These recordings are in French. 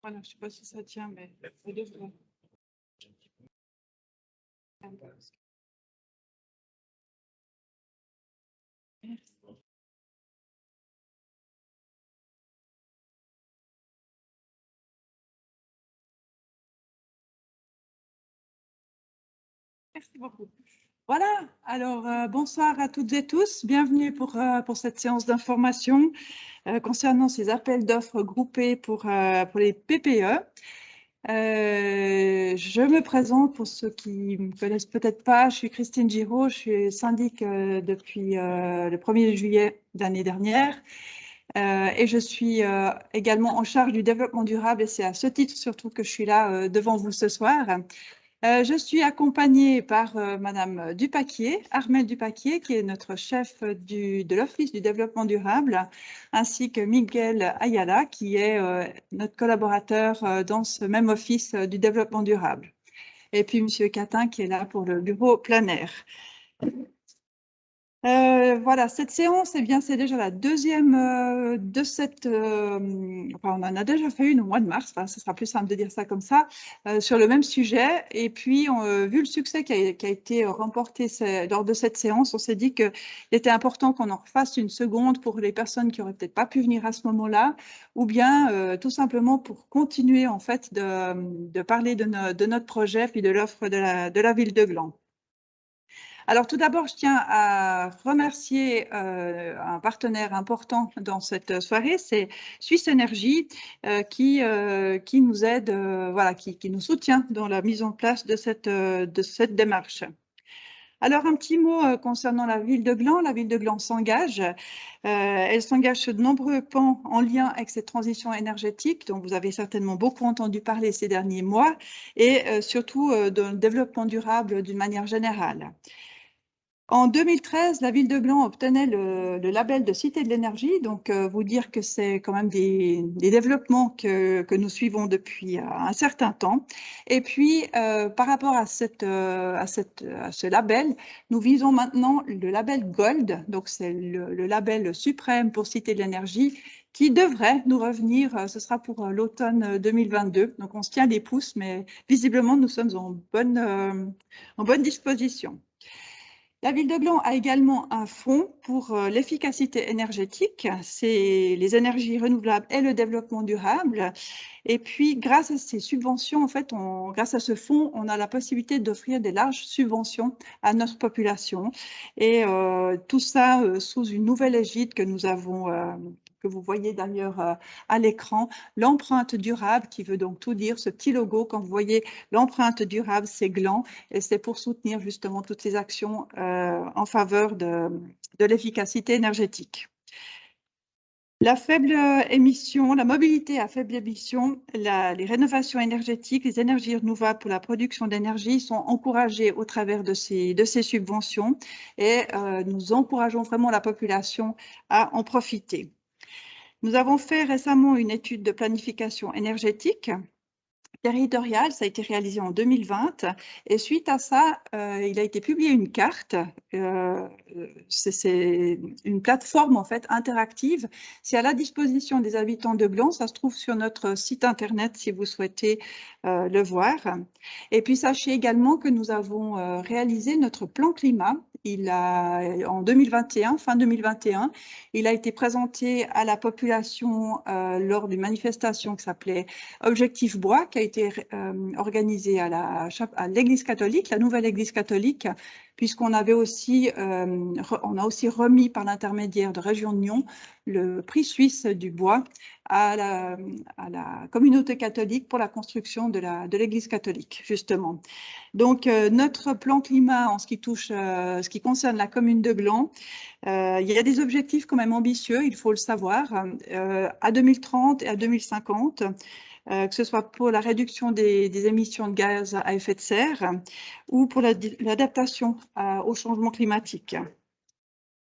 Voilà, je ne sais pas si ça tient, mais ça devrait. Merci. Merci beaucoup. Voilà, alors bonsoir à toutes et tous. Bienvenue pour cette séance d'information concernant ces appels d'offres groupés pour les PPE. Je me présente pour ceux qui ne me connaissent peut-être pas. Je suis Christine Giraud, je suis syndic depuis le 1er juillet de l'année dernière. Et je suis également en charge du développement durable et c'est à ce titre surtout que je suis là devant vous ce soir. Je suis accompagnée par Madame Dupaquier, Armelle Dupaquier, qui est notre chef de l'Office du développement durable, ainsi que Miguel Ayala, qui est notre collaborateur dans ce même office du développement durable. Et puis Monsieur Catin, qui est là pour le bureau plein air. Voilà, cette séance, eh bien, c'est déjà la deuxième de cette. Enfin, on en a déjà fait une au mois de mars, enfin, ce sera plus simple de dire ça comme ça, sur le même sujet. Et puis, vu le succès qui a été remporté lors de cette séance, on s'est dit qu'il était important qu'on en refasse une seconde pour les personnes qui n'auraient peut-être pas pu venir à ce moment-là, ou bien tout simplement pour continuer en fait de parler de notre projet puis de l'offre de la ville de Gland. Alors tout d'abord, je tiens à remercier un partenaire important dans cette soirée, c'est Suisse Énergie qui nous aide, voilà, qui nous soutient dans la mise en place de cette démarche. Alors un petit mot concernant la ville de Gland. La ville de Gland s'engage. Elle s'engage sur de nombreux pans en lien avec cette transition énergétique dont vous avez certainement beaucoup entendu parler ces derniers mois et surtout dans le développement durable d'une manière générale. En 2013, la ville de Gland obtenait le label de Cité de l'énergie, donc vous dire que c'est quand même des développements que nous suivons depuis un certain temps. Et puis, par rapport à ce label, nous visons maintenant le label Gold, donc c'est le label suprême pour Cité de l'énergie, qui devrait nous revenir, ce sera pour l'automne 2022. Donc on se tient les pouces, mais visiblement nous sommes en bonne disposition. La ville de Gland a également un fonds pour l'efficacité énergétique, c'est les énergies renouvelables et le développement durable. Et puis, grâce à ces subventions, en fait, grâce à ce fonds, on a la possibilité d'offrir des larges subventions à notre population. Et tout ça sous une nouvelle égide que nous avons, que vous voyez d'ailleurs à l'écran, l'empreinte durable, qui veut donc tout dire, ce petit logo, quand vous voyez l'empreinte durable, c'est Gland, et c'est pour soutenir justement toutes ces actions en faveur de l'efficacité énergétique. La faible émission, la mobilité à faible émission, les rénovations énergétiques, les énergies renouvelables pour la production d'énergie sont encouragées au travers de ces subventions et nous encourageons vraiment la population à en profiter. Nous avons fait récemment une étude de planification énergétique territoriale, ça a été réalisé en 2020 et suite à ça, il a été publié une carte, c'est une plateforme en fait interactive, c'est à la disposition des habitants de Gland, ça se trouve sur notre site internet si vous souhaitez le voir. Et puis sachez également que nous avons réalisé notre plan climat, en 2021, fin 2021, il a été présenté à la population lors d'une manifestation qui s'appelait Objectif Bois, qui a été organisée à l'Église catholique, la nouvelle Église catholique, puisqu'on avait aussi, on a aussi remis par l'intermédiaire de Région de Nyon le prix suisse du bois à la communauté catholique pour la construction de l'Église catholique, justement. Donc, notre plan climat en ce qui touche, ce qui concerne la commune de Gland, il y a des objectifs quand même ambitieux, il faut le savoir, à 2030 et à 2050. Que ce soit pour la réduction des émissions de gaz à effet de serre ou pour l'adaptation au changement climatique.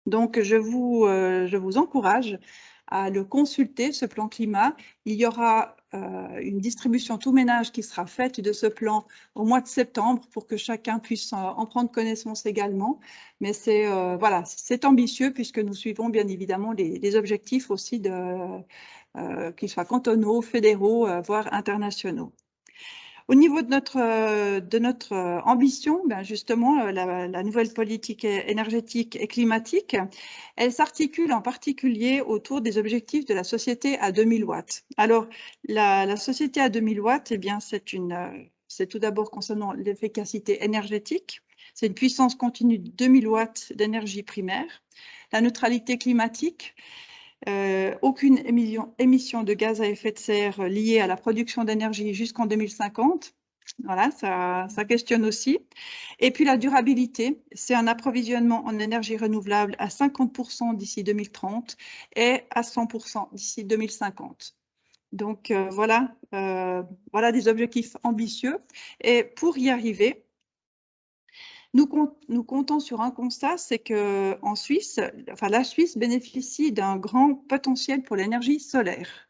Donc, je vous encourage à le consulter, ce plan climat. Il y aura une distribution tout ménage qui sera faite de ce plan au mois de septembre pour que chacun puisse en prendre connaissance également. Mais c'est voilà, c'est ambitieux puisque nous suivons bien évidemment les objectifs aussi qu'ils soient cantonaux, fédéraux, voire internationaux. Au niveau de notre ambition, ben justement, la nouvelle politique énergétique et climatique, elle s'articule en particulier autour des objectifs de la société à 2000 watts. Alors, la société à 2000 watts, eh bien, c'est tout d'abord concernant l'efficacité énergétique. C'est une puissance continue de 2000 watts d'énergie primaire. La neutralité climatique, aucune émission de gaz à effet de serre liée à la production d'énergie jusqu'en 2050. Voilà, ça questionne aussi. Et puis la durabilité, c'est un approvisionnement en énergie renouvelable à 50% d'ici 2030 et à 100% d'ici 2050. Donc voilà des objectifs ambitieux. Et pour y arriver, nous comptons sur un constat, c'est qu'en Suisse, enfin la Suisse bénéficie d'un grand potentiel pour l'énergie solaire.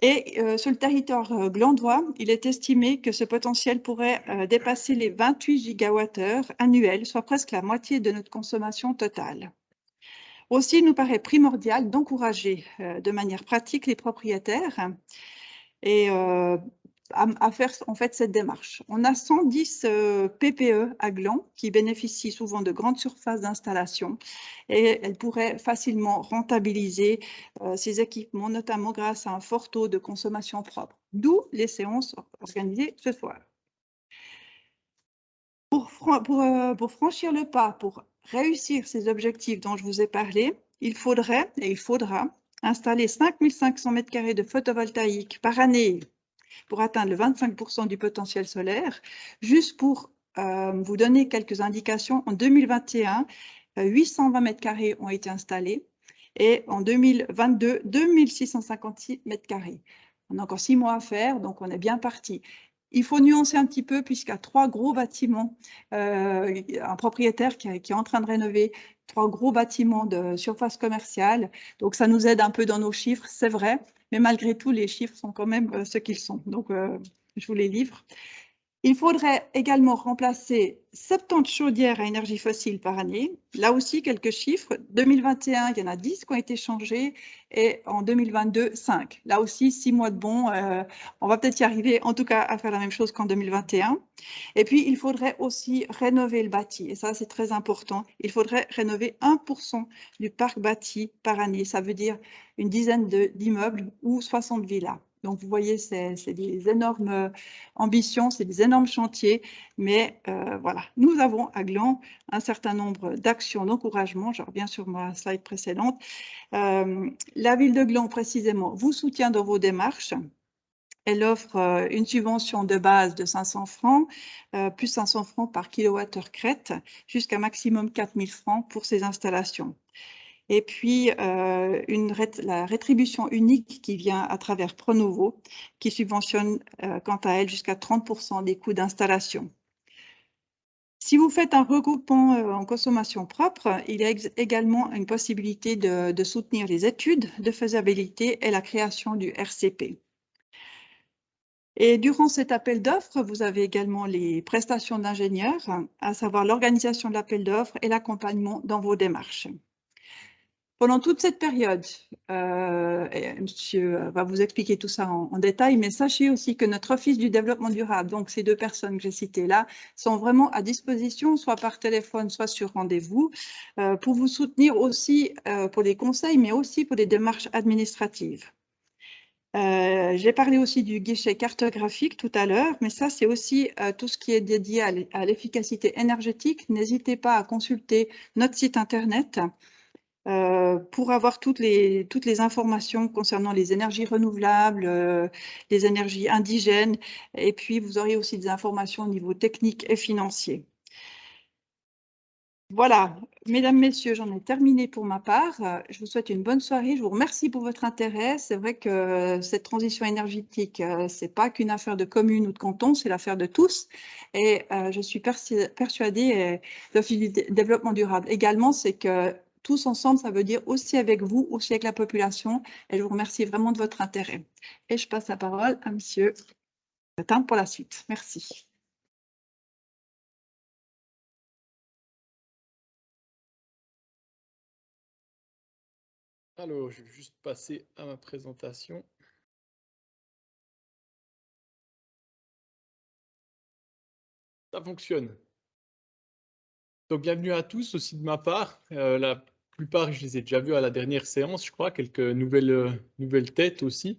Et sur le territoire glandois, il est estimé que ce potentiel pourrait dépasser les 28 gigawattheures annuels, soit presque la moitié de notre consommation totale. Aussi, il nous paraît primordial d'encourager de manière pratique les propriétaires et à faire en fait cette démarche. On a 110 PPE à Gland qui bénéficient souvent de grandes surfaces d'installation et elles pourraient facilement rentabiliser ces équipements, notamment grâce à un fort taux de consommation propre. D'où les séances organisées ce soir. Pour franchir le pas, pour réussir ces objectifs dont je vous ai parlé, il faudrait et il faudra installer 5500 m² de photovoltaïque par année pour atteindre le 25% du potentiel solaire. Juste pour vous donner quelques indications, en 2021, 820 m² ont été installés et en 2022, 2656 m². On a encore 6 mois à faire, donc on est bien parti. Il faut nuancer un petit peu puisqu'il y a 3 gros bâtiments, un propriétaire qui est en train de rénover 3 gros bâtiments de surface commerciale. Donc, ça nous aide un peu dans nos chiffres, c'est vrai, mais malgré tout, les chiffres sont quand même ce qu'ils sont. Donc, je vous les livre. Il faudrait également remplacer 70 chaudières à énergie fossile par année. Là aussi, quelques chiffres. 2021, il y en a 10 qui ont été changés et en 2022, 5. Là aussi, 6 mois de bon. On va peut-être y arriver, en tout cas, à faire la même chose qu'en 2021. Et puis, il faudrait aussi rénover le bâti. Et ça, c'est très important. Il faudrait rénover 1% du parc bâti par année. Ça veut dire une dizaine d'immeubles ou 60 villas. Donc, vous voyez, c'est des énormes ambitions, c'est des énormes chantiers, mais voilà, nous avons à Gland un certain nombre d'actions d'encouragement. Je reviens sur ma slide précédente. La ville de Gland, précisément, vous soutient dans vos démarches. Elle offre une subvention de base de 500 francs, plus 500 francs par kilowattheure crête, jusqu'à maximum 4000 francs pour ces installations. Et puis, la rétribution unique qui vient à travers Pronovo, qui subventionne quant à elle jusqu'à 30% des coûts d'installation. Si vous faites un regroupement en consommation propre, il y a également une possibilité de soutenir les études de faisabilité et la création du RCP. Et durant cet appel d'offres, vous avez également les prestations d'ingénieurs, à savoir l'organisation de l'appel d'offres et l'accompagnement dans vos démarches. Pendant toute cette période, monsieur va vous expliquer tout ça en détail, mais sachez aussi que notre Office du développement durable, donc ces 2 personnes que j'ai citées là, sont vraiment à disposition, soit par téléphone, soit sur rendez-vous, pour vous soutenir aussi pour des conseils, mais aussi pour des démarches administratives. J'ai parlé aussi du guichet cartographique tout à l'heure, mais ça, c'est aussi tout ce qui est dédié à l'efficacité énergétique. N'hésitez pas à consulter notre site Internet pour avoir toutes les informations concernant les énergies renouvelables, les énergies indigènes, et puis vous aurez aussi des informations au niveau technique et financier. Voilà, mesdames, messieurs, j'en ai terminé pour ma part. Je vous souhaite une bonne soirée. Je vous remercie pour votre intérêt. C'est vrai que cette transition énergétique, c'est pas qu'une affaire de commune ou de canton, c'est l'affaire de tous. Et je suis persuadée, l'Office du développement durable également, c'est que tous ensemble, ça veut dire aussi avec vous, aussi avec la population. Et je vous remercie vraiment de votre intérêt. Et je passe la parole à Monsieur Martin pour la suite. Merci. Alors, je vais juste passer à ma présentation. Ça fonctionne. Donc, bienvenue à tous aussi de ma part. La plupart, je les ai déjà vus à la dernière séance, je crois, quelques nouvelles têtes aussi.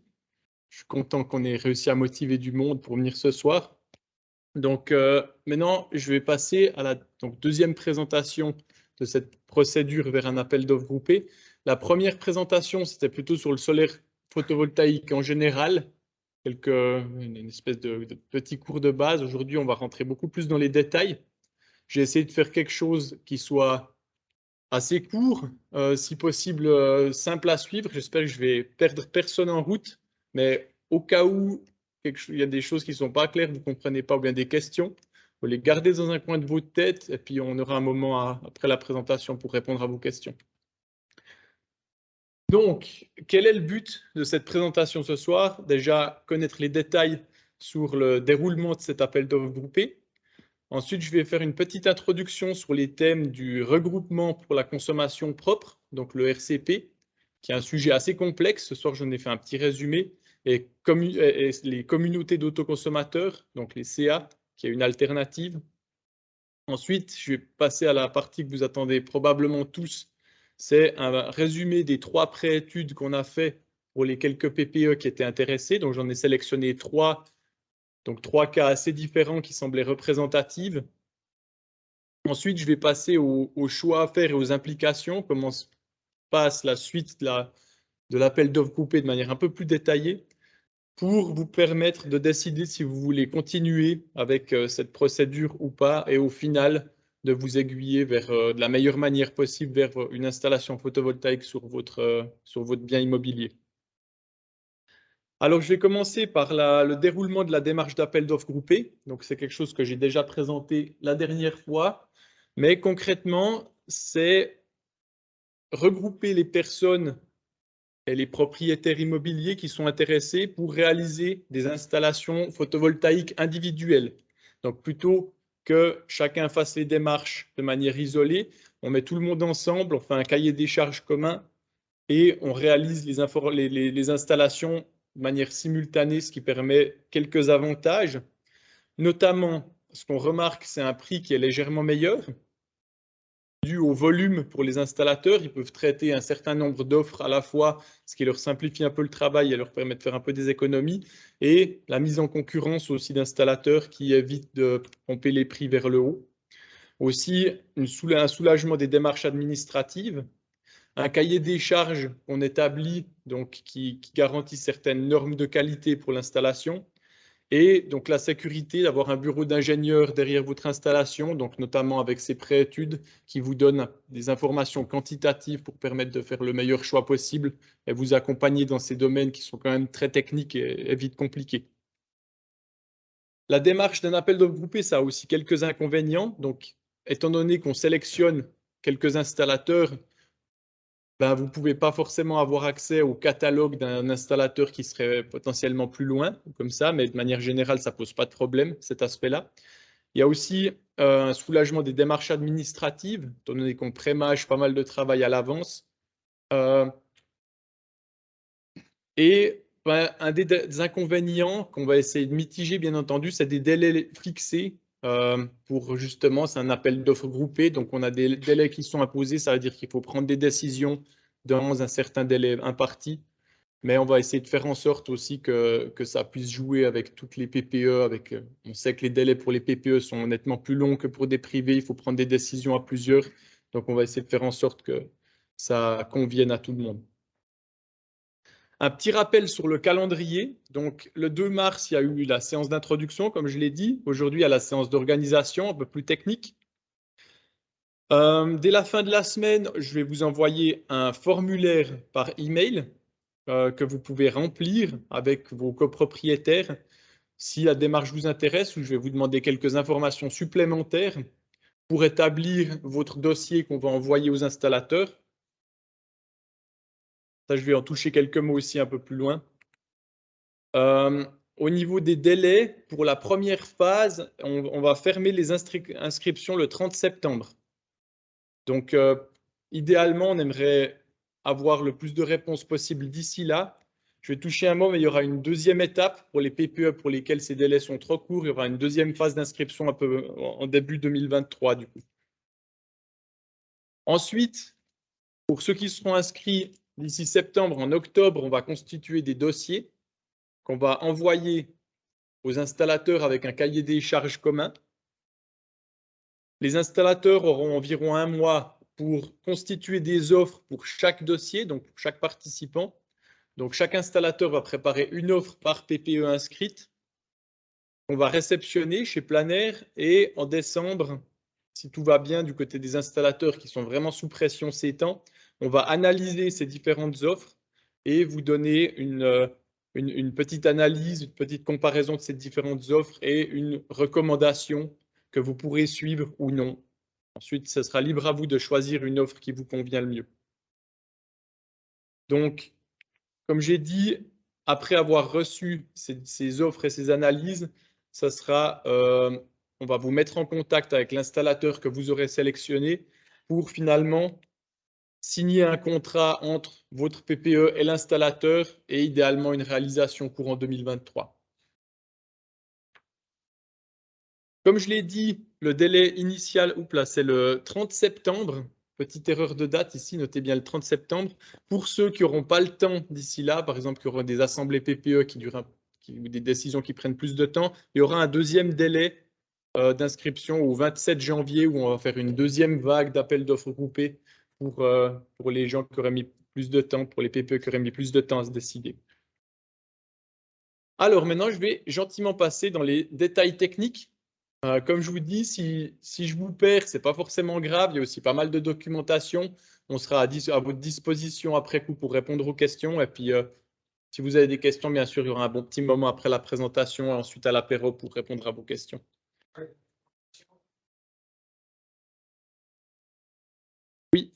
Je suis content qu'on ait réussi à motiver du monde pour venir ce soir. Donc, maintenant, je vais passer à la deuxième présentation de cette procédure vers un appel d'offres groupé. La première présentation, c'était plutôt sur le solaire photovoltaïque en général, une espèce de petit cours de base. Aujourd'hui, on va rentrer beaucoup plus dans les détails. J'ai essayé de faire quelque chose qui soit assez court, si possible simple à suivre. J'espère que je vais perdre personne en route, mais au cas où il y a des choses qui ne sont pas claires, vous ne comprenez pas ou bien des questions, vous les gardez dans un coin de votre tête et puis on aura un moment après la présentation pour répondre à vos questions. Donc, quel est le but de cette présentation ce soir? Déjà, connaître les détails sur le déroulement de cet appel d'offres groupé. Ensuite, je vais faire une petite introduction sur les thèmes du regroupement pour la consommation propre, donc le RCP, qui est un sujet assez complexe. Ce soir, j'en ai fait un petit résumé. Et les communautés d'autoconsommateurs, donc les CA, qui est une alternative. Ensuite, je vais passer à la partie que vous attendez probablement tous. C'est un résumé des 3 pré-études qu'on a fait pour les quelques PPE qui étaient intéressés. Donc, j'en ai sélectionné 3. Donc, 3 cas assez différents qui semblaient représentatifs. Ensuite, je vais passer aux choix à faire et aux implications, comment se passe la suite de l'appel d'offres groupé de manière un peu plus détaillée pour vous permettre de décider si vous voulez continuer avec cette procédure ou pas et au final de vous aiguiller vers de la meilleure manière possible vers une installation photovoltaïque sur votre bien immobilier. Alors, je vais commencer par le déroulement de la démarche d'appel d'offres groupé. Donc, c'est quelque chose que j'ai déjà présenté la dernière fois. Mais concrètement, c'est regrouper les personnes et les propriétaires immobiliers qui sont intéressés pour réaliser des installations photovoltaïques individuelles. Donc, plutôt que chacun fasse les démarches de manière isolée, on met tout le monde ensemble, on fait un cahier des charges commun et on réalise les installations de manière simultanée, ce qui permet quelques avantages. Notamment, ce qu'on remarque, c'est un prix qui est légèrement meilleur. Dû au volume pour les installateurs, ils peuvent traiter un certain nombre d'offres à la fois, ce qui leur simplifie un peu le travail et leur permet de faire un peu des économies. Et la mise en concurrence aussi d'installateurs qui évite de pomper les prix vers le haut. Aussi, un soulagement des démarches administratives. Un cahier des charges qu'on établit, donc qui garantit certaines normes de qualité pour l'installation. Et donc la sécurité d'avoir un bureau d'ingénieur derrière votre installation, donc notamment avec ces pré-études qui vous donnent des informations quantitatives pour permettre de faire le meilleur choix possible et vous accompagner dans ces domaines qui sont quand même très techniques et vite compliqués. La démarche d'un appel d'offres groupé, ça a aussi quelques inconvénients. Donc, étant donné qu'on sélectionne quelques installateurs, vous ne pouvez pas forcément avoir accès au catalogue d'un installateur qui serait potentiellement plus loin, comme ça, mais de manière générale, ça ne pose pas de problème, cet aspect-là. Il y a aussi un soulagement des démarches administratives, étant donné qu'on prémâche pas mal de travail à l'avance. Et un des inconvénients qu'on va essayer de mitiger, bien entendu, c'est des délais fixés pour justement, c'est un appel d'offres groupé, donc on a des délais qui sont imposés, ça veut dire qu'il faut prendre des décisions dans un certain délai imparti, mais on va essayer de faire en sorte aussi que ça puisse jouer avec toutes les PPE. On sait que les délais pour les PPE sont nettement plus longs que pour des privés, il faut prendre des décisions à plusieurs, donc on va essayer de faire en sorte que ça convienne à tout le monde. Un petit rappel sur le calendrier. Donc, le 2 mars, il y a eu la séance d'introduction, comme je l'ai dit. Aujourd'hui, il y a la séance d'organisation, un peu plus technique. Dès la fin de la semaine, je vais vous envoyer un formulaire par email que vous pouvez remplir avec vos copropriétaires. Si la démarche vous intéresse, je vais vous demander quelques informations supplémentaires pour établir votre dossier qu'on va envoyer aux installateurs. Ça, je vais en toucher quelques mots aussi un peu plus loin. Au niveau des délais, pour la première phase, on va fermer les inscriptions le 30 septembre. Donc, idéalement, on aimerait avoir le plus de réponses possible d'ici là. Je vais toucher un mot, mais il y aura une deuxième étape pour les PPE pour lesquels ces délais sont trop courts. Il y aura une deuxième phase d'inscription un peu en début 2023, du coup. Ensuite, pour ceux qui seront inscrits d'ici septembre, en octobre, on va constituer des dossiers qu'on va envoyer aux installateurs avec un cahier des charges commun. Les installateurs auront environ un mois pour constituer des offres pour chaque dossier, donc pour chaque participant. Donc, chaque installateur va préparer une offre par PPE inscrite. On va réceptionner chez Planer et en décembre, si tout va bien du côté des installateurs qui sont vraiment sous pression ces temps, on va analyser ces différentes offres et vous donner une petite analyse, une petite comparaison de ces différentes offres et une recommandation que vous pourrez suivre ou non. Ensuite, ce sera libre à vous de choisir une offre qui vous convient le mieux. Donc, comme j'ai dit, après avoir reçu ces offres et ces analyses, ça sera, on va vous mettre en contact avec l'installateur que vous aurez sélectionné pour finalement signer un contrat entre votre PPE et l'installateur et idéalement une réalisation courant 2023. Comme je l'ai dit, le délai initial, c'est le 30 septembre. Petite erreur de date ici, notez bien le 30 septembre. Pour ceux qui n'auront pas le temps d'ici là, par exemple, qui auront des assemblées PPE ou des décisions qui prennent plus de temps, il y aura un deuxième délai d'inscription au 27 janvier où on va faire une deuxième vague d'appels d'offres groupés pour les gens qui auraient mis plus de temps, pour les PPE qui auraient mis plus de temps à se décider. Alors maintenant, je vais gentiment passer dans les détails techniques. Comme je vous dis, si je vous perds, ce n'est pas forcément grave. Il y a aussi pas mal de documentation. On sera à votre disposition après coup pour répondre aux questions. Et puis, si vous avez des questions, bien sûr, il y aura un bon petit moment après la présentation et ensuite à l'apéro pour répondre à vos questions. Oui.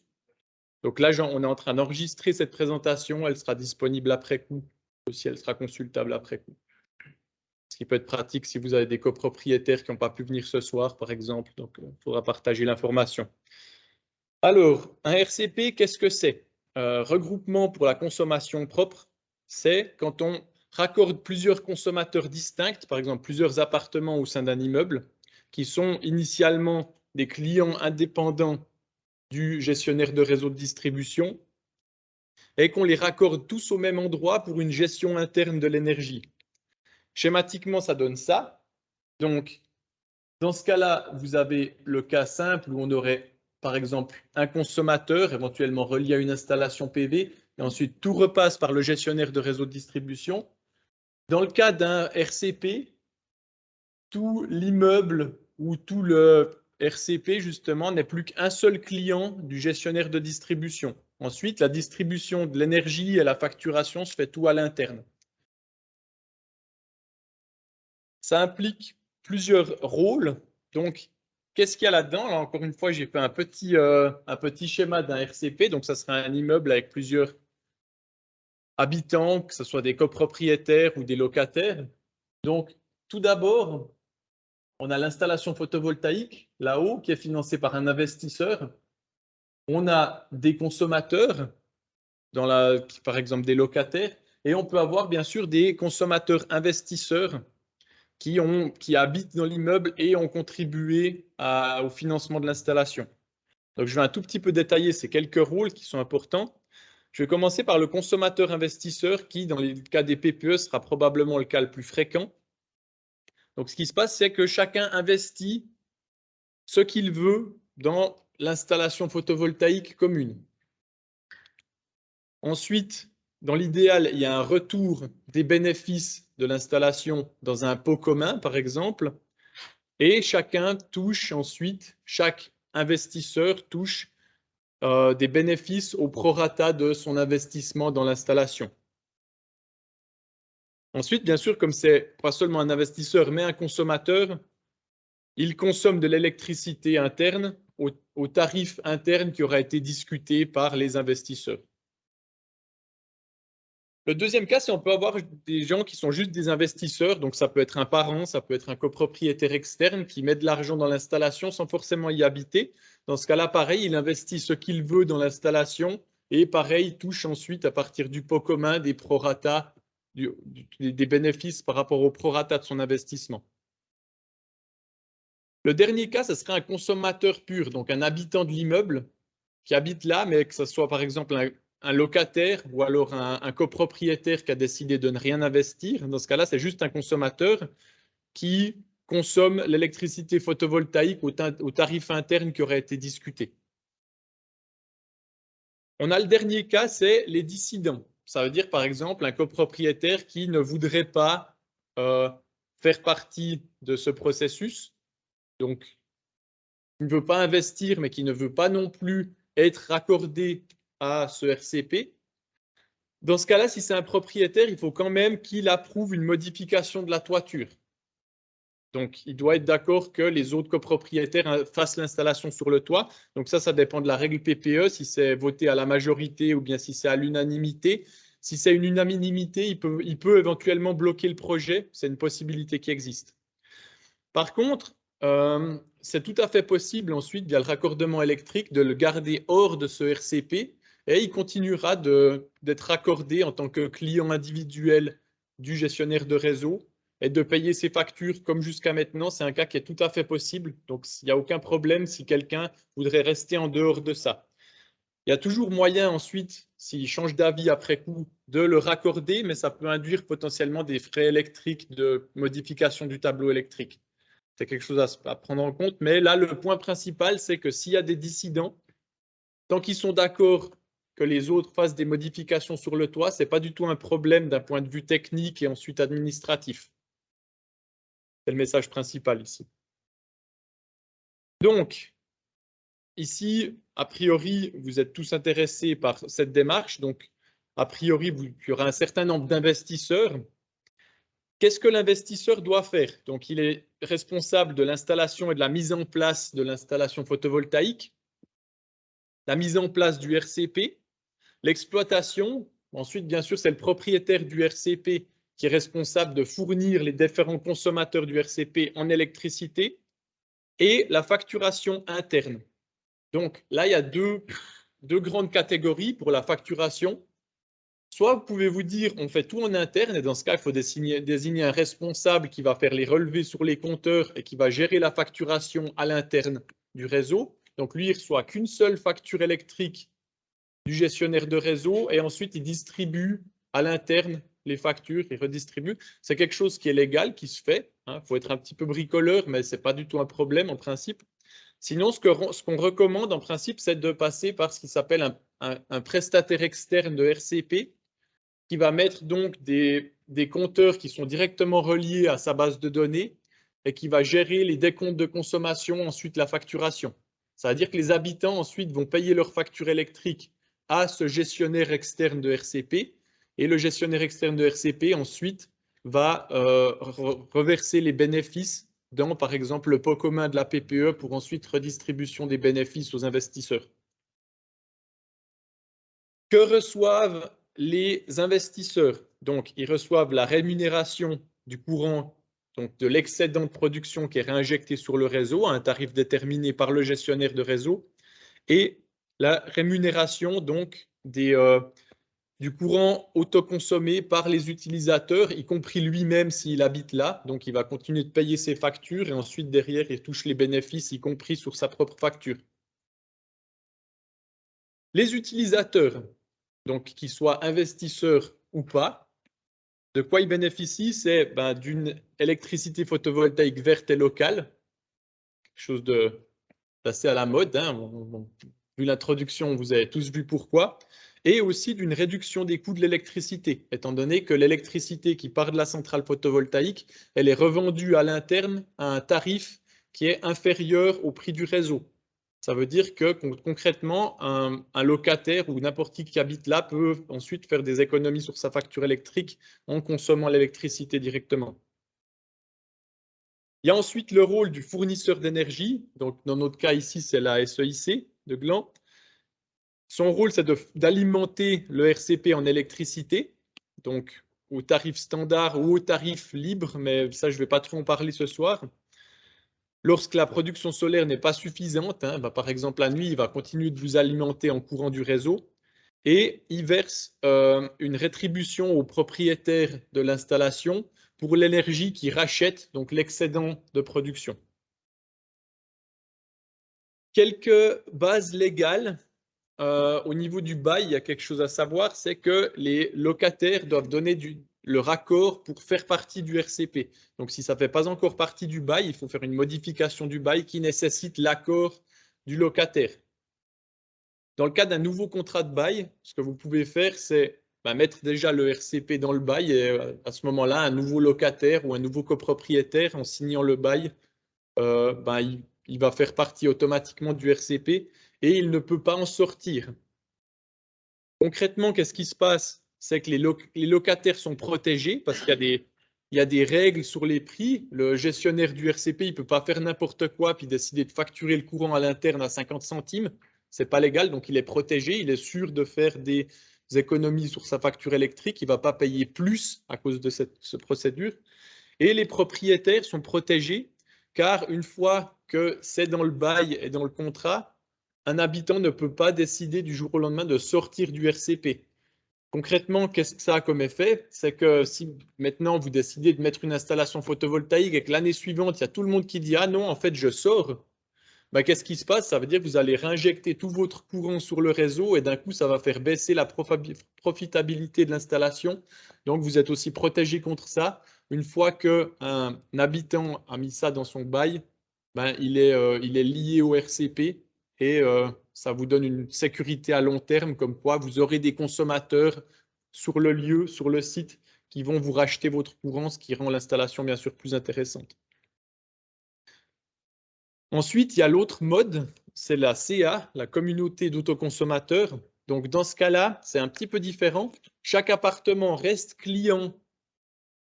Donc là, on est en train d'enregistrer cette présentation. Elle sera disponible après coup. Aussi, elle sera consultable après coup. Ce qui peut être pratique si vous avez des copropriétaires qui n'ont pas pu venir ce soir, par exemple. Donc, il faudra partager l'information. Alors, un RCP, qu'est-ce que c'est? Regroupement pour la consommation propre, c'est quand on raccorde plusieurs consommateurs distincts, par exemple plusieurs appartements au sein d'un immeuble, qui sont initialement des clients indépendants du gestionnaire de réseau de distribution, et qu'on les raccorde tous au même endroit pour une gestion interne de l'énergie. Schématiquement, ça donne ça. Donc, dans ce cas-là, vous avez le cas simple où on aurait, par exemple, un consommateur éventuellement relié à une installation PV, et ensuite tout repasse par le gestionnaire de réseau de distribution. Dans le cas d'un RCP, tout l'immeuble ou tout le RCP, justement, n'est plus qu'un seul client du gestionnaire de distribution. Ensuite, la distribution de l'énergie et la facturation se fait tout à l'interne. Ça implique plusieurs rôles. Donc, qu'est-ce qu'il y a là-dedans? Là, encore une fois, j'ai fait un petit schéma d'un RCP. Donc, ça serait un immeuble avec plusieurs habitants, que ce soit des copropriétaires ou des locataires. Donc, tout d'abord, on a l'installation photovoltaïque là-haut qui est financée par un investisseur. On a des consommateurs, par exemple des locataires, et on peut avoir bien sûr des consommateurs investisseurs qui habitent dans l'immeuble et ont contribué au financement de l'installation. Donc, je vais un tout petit peu détailler ces quelques rôles qui sont importants. Je vais commencer par le consommateur investisseur qui, dans le cas des PPE, sera probablement le cas le plus fréquent. Donc, ce qui se passe, c'est que chacun investit ce qu'il veut dans l'installation photovoltaïque commune. Ensuite, dans l'idéal, il y a un retour des bénéfices de l'installation dans un pot commun, par exemple, et chacun touche ensuite, chaque investisseur touche des bénéfices au prorata de son investissement dans l'installation. Ensuite, bien sûr, comme c'est pas seulement un investisseur, mais un consommateur, il consomme de l'électricité interne au tarif interne qui aura été discuté par les investisseurs. Le deuxième cas, c'est on peut avoir des gens qui sont juste des investisseurs, donc ça peut être un parent, ça peut être un copropriétaire externe qui met de l'argent dans l'installation sans forcément y habiter. Dans ce cas-là, pareil, il investit ce qu'il veut dans l'installation et pareil, il touche ensuite à partir du pot commun des prorata, des bénéfices par rapport au prorata de son investissement. Le dernier cas, ce serait un consommateur pur, donc un habitant de l'immeuble qui habite là, mais que ce soit par exemple un locataire ou alors un copropriétaire qui a décidé de ne rien investir. Dans ce cas-là, c'est juste un consommateur qui consomme l'électricité photovoltaïque au tarif interne qui aurait été discuté. On a le dernier cas, c'est les dissidents. Ça veut dire par exemple un copropriétaire qui ne voudrait pas faire partie de ce processus, donc qui ne veut pas investir, mais qui ne veut pas non plus être raccordé à ce RCP. Dans ce cas-là, si c'est un propriétaire, il faut quand même qu'il approuve une modification de la toiture. Donc, il doit être d'accord que les autres copropriétaires fassent l'installation sur le toit. Donc ça dépend de la règle PPE, si c'est voté à la majorité ou bien si c'est à l'unanimité. Si c'est une unanimité, il peut éventuellement bloquer le projet. C'est une possibilité qui existe. Par contre, c'est tout à fait possible ensuite, via le raccordement électrique, de le garder hors de ce RCP et il continuera d'être raccordé en tant que client individuel du gestionnaire de réseau et de payer ses factures comme jusqu'à maintenant. C'est un cas qui est tout à fait possible. Donc, il n'y a aucun problème si quelqu'un voudrait rester en dehors de ça. Il y a toujours moyen ensuite, s'il change d'avis après coup, de le raccorder, mais ça peut induire potentiellement des frais électriques de modification du tableau électrique. C'est quelque chose à prendre en compte. Mais là, le point principal, c'est que s'il y a des dissidents, tant qu'ils sont d'accord que les autres fassent des modifications sur le toit, ce n'est pas du tout un problème d'un point de vue technique et ensuite administratif. C'est le message principal ici. Donc, ici, a priori, vous êtes tous intéressés par cette démarche. Donc, a priori, il y aura un certain nombre d'investisseurs. Qu'est-ce que l'investisseur doit faire? Donc, il est responsable de l'installation et de la mise en place de l'installation photovoltaïque, la mise en place du RCP, l'exploitation. Ensuite, bien sûr, c'est le propriétaire du RCP qui est responsable de fournir les différents consommateurs du RCP en électricité et la facturation interne. Donc là, il y a deux grandes catégories pour la facturation. Soit vous pouvez vous dire, on fait tout en interne, et dans ce cas, il faut désigner un responsable qui va faire les relevés sur les compteurs et qui va gérer la facturation à l'interne du réseau. Donc lui, il ne reçoit qu'une seule facture électrique du gestionnaire de réseau et ensuite il distribue à l'interne les factures, il redistribue. C'est quelque chose qui est légal, qui se fait. Il faut être un petit peu bricoleur, mais ce n'est pas du tout un problème en principe. Sinon, ce qu'on recommande en principe, c'est de passer par ce qui s'appelle un prestataire externe de RCP qui va mettre donc des compteurs qui sont directement reliés à sa base de données et qui va gérer les décomptes de consommation, ensuite la facturation. Ça veut dire que les habitants ensuite vont payer leur facture électrique à ce gestionnaire externe de RCP et le gestionnaire externe de RCP ensuite va reverser les bénéfices dans, par exemple, le pot commun de la PPE pour ensuite redistribution des bénéfices aux investisseurs. Que reçoivent les investisseurs? Donc, ils reçoivent la rémunération du courant, donc de l'excédent de production qui est réinjecté sur le réseau à un tarif déterminé par le gestionnaire de réseau et la rémunération donc du courant autoconsommé par les utilisateurs, y compris lui-même s'il habite là. Donc, il va continuer de payer ses factures et ensuite, derrière, il touche les bénéfices, y compris sur sa propre facture. Les utilisateurs, donc qu'ils soient investisseurs ou pas, de quoi ils bénéficient? C'est d'une électricité photovoltaïque verte et locale, quelque chose d'assez à la mode. Vu l'introduction, vous avez tous vu pourquoi. Et aussi d'une réduction des coûts de l'électricité, étant donné que l'électricité qui part de la centrale photovoltaïque, elle est revendue à l'interne à un tarif qui est inférieur au prix du réseau. Ça veut dire que concrètement, un locataire ou n'importe qui habite là peut ensuite faire des économies sur sa facture électrique en consommant l'électricité directement. Il y a ensuite le rôle du fournisseur d'énergie. Donc, dans notre cas ici, c'est la SEIC de Gland. Son rôle, c'est d'alimenter le RCP en électricité. donc au tarif standard ou au tarif libre, mais ça, je ne vais pas trop en parler ce soir. Lorsque la production solaire n'est pas suffisante, par exemple la nuit, il va continuer de vous alimenter en courant du réseau et il verse une rétribution au propriétaire de l'installation pour l'énergie qu'il rachète, donc l'excédent de production. Quelques bases légales. Au niveau du bail, il y a quelque chose à savoir, c'est que les locataires doivent donner leur accord pour faire partie du RCP. Donc, si ça ne fait pas encore partie du bail, il faut faire une modification du bail qui nécessite l'accord du locataire. Dans le cas d'un nouveau contrat de bail, ce que vous pouvez faire, c'est mettre déjà le RCP dans le bail et à ce moment-là, un nouveau locataire ou un nouveau copropriétaire, en signant le bail, il va faire partie automatiquement du RCP et il ne peut pas en sortir. Concrètement, qu'est-ce qui se passe? C'est que les locataires sont protégés parce qu'il y a des règles sur les prix. Le gestionnaire du RCP, il ne peut pas faire n'importe quoi puis décider de facturer le courant à l'interne à 50 centimes. Ce n'est pas légal, donc il est protégé. Il est sûr de faire des économies sur sa facture électrique. Il ne va pas payer plus à cause de cette procédure. Et les propriétaires sont protégés car une fois que c'est dans le bail et dans le contrat, un habitant ne peut pas décider du jour au lendemain de sortir du RCP. Concrètement, qu'est-ce que ça a comme effet? C'est que si maintenant vous décidez de mettre une installation photovoltaïque et que l'année suivante, il y a tout le monde qui dit « Ah non, en fait, je sors », qu'est-ce qui se passe? Ça veut dire que vous allez réinjecter tout votre courant sur le réseau et d'un coup, ça va faire baisser la profitabilité de l'installation. Donc, vous êtes aussi protégé contre ça. Une fois qu'un habitant a mis ça dans son bail, il est lié au RCP et ça vous donne une sécurité à long terme, comme quoi vous aurez des consommateurs sur le lieu, sur le site, qui vont vous racheter votre courant, ce qui rend l'installation bien sûr plus intéressante. Ensuite, il y a l'autre mode, c'est la CA, la communauté d'autoconsommateurs. Donc, dans ce cas-là, c'est un petit peu différent. Chaque appartement reste client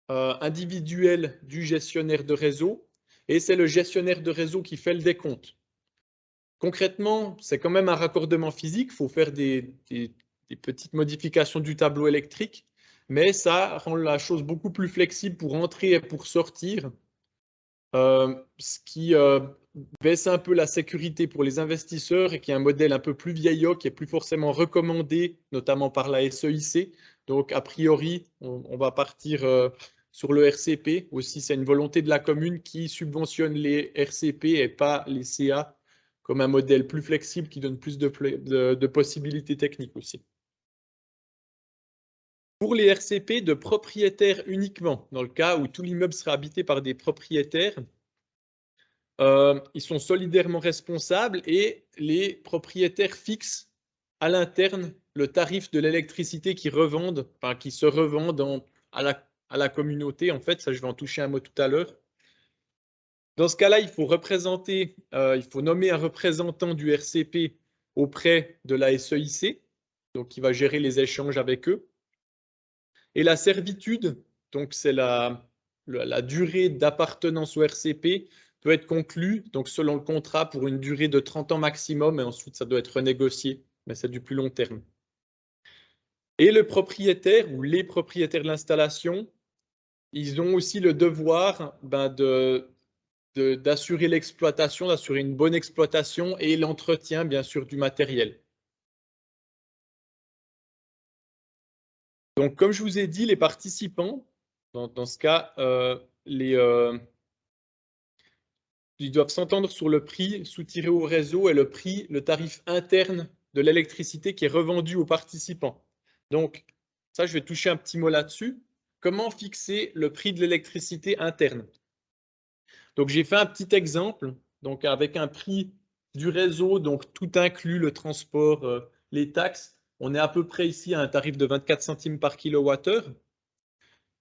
individuel du gestionnaire de réseau et c'est le gestionnaire de réseau qui fait le décompte. Concrètement, c'est quand même un raccordement physique. Il faut faire des petites modifications du tableau électrique, mais ça rend la chose beaucoup plus flexible pour entrer et pour sortir. Ce qui baisse un peu la sécurité pour les investisseurs et qui est un modèle un peu plus vieillot, qui est plus forcément recommandé, notamment par la SEIC. Donc, a priori, on va partir sur le RCP. Aussi, c'est une volonté de la commune qui subventionne les RCP et pas les CA, comme un modèle plus flexible qui donne plus de possibilités techniques aussi. Pour les RCP de propriétaires uniquement, dans le cas où tout l'immeuble sera habité par des propriétaires, ils sont solidairement responsables et les propriétaires fixent à l'interne le tarif de l'électricité qui se revendent à la communauté. En fait, ça, je vais en toucher un mot tout à l'heure. Dans ce cas-là, il faut nommer un représentant du RCP auprès de la SEIC, donc qui va gérer les échanges avec eux. Et la servitude, donc c'est la durée d'appartenance au RCP, peut être conclue, donc selon le contrat, pour une durée de 30 ans maximum, et ensuite ça doit être renégocié, mais c'est du plus long terme. Et le propriétaire ou les propriétaires de l'installation, ils ont aussi le devoir d'assurer l'exploitation, d'assurer une bonne exploitation et l'entretien, bien sûr, du matériel. Donc, comme je vous ai dit, les participants, dans ce cas, ils doivent s'entendre sur le prix soutiré au réseau et le tarif interne de l'électricité qui est revendu aux participants. Donc, ça, je vais toucher un petit mot là-dessus. Comment fixer le prix de l'électricité interne? Donc, j'ai fait un petit exemple, donc avec un prix du réseau, donc tout inclus, le transport, les taxes. On est à peu près ici à un tarif de 24 centimes par kilowattheure.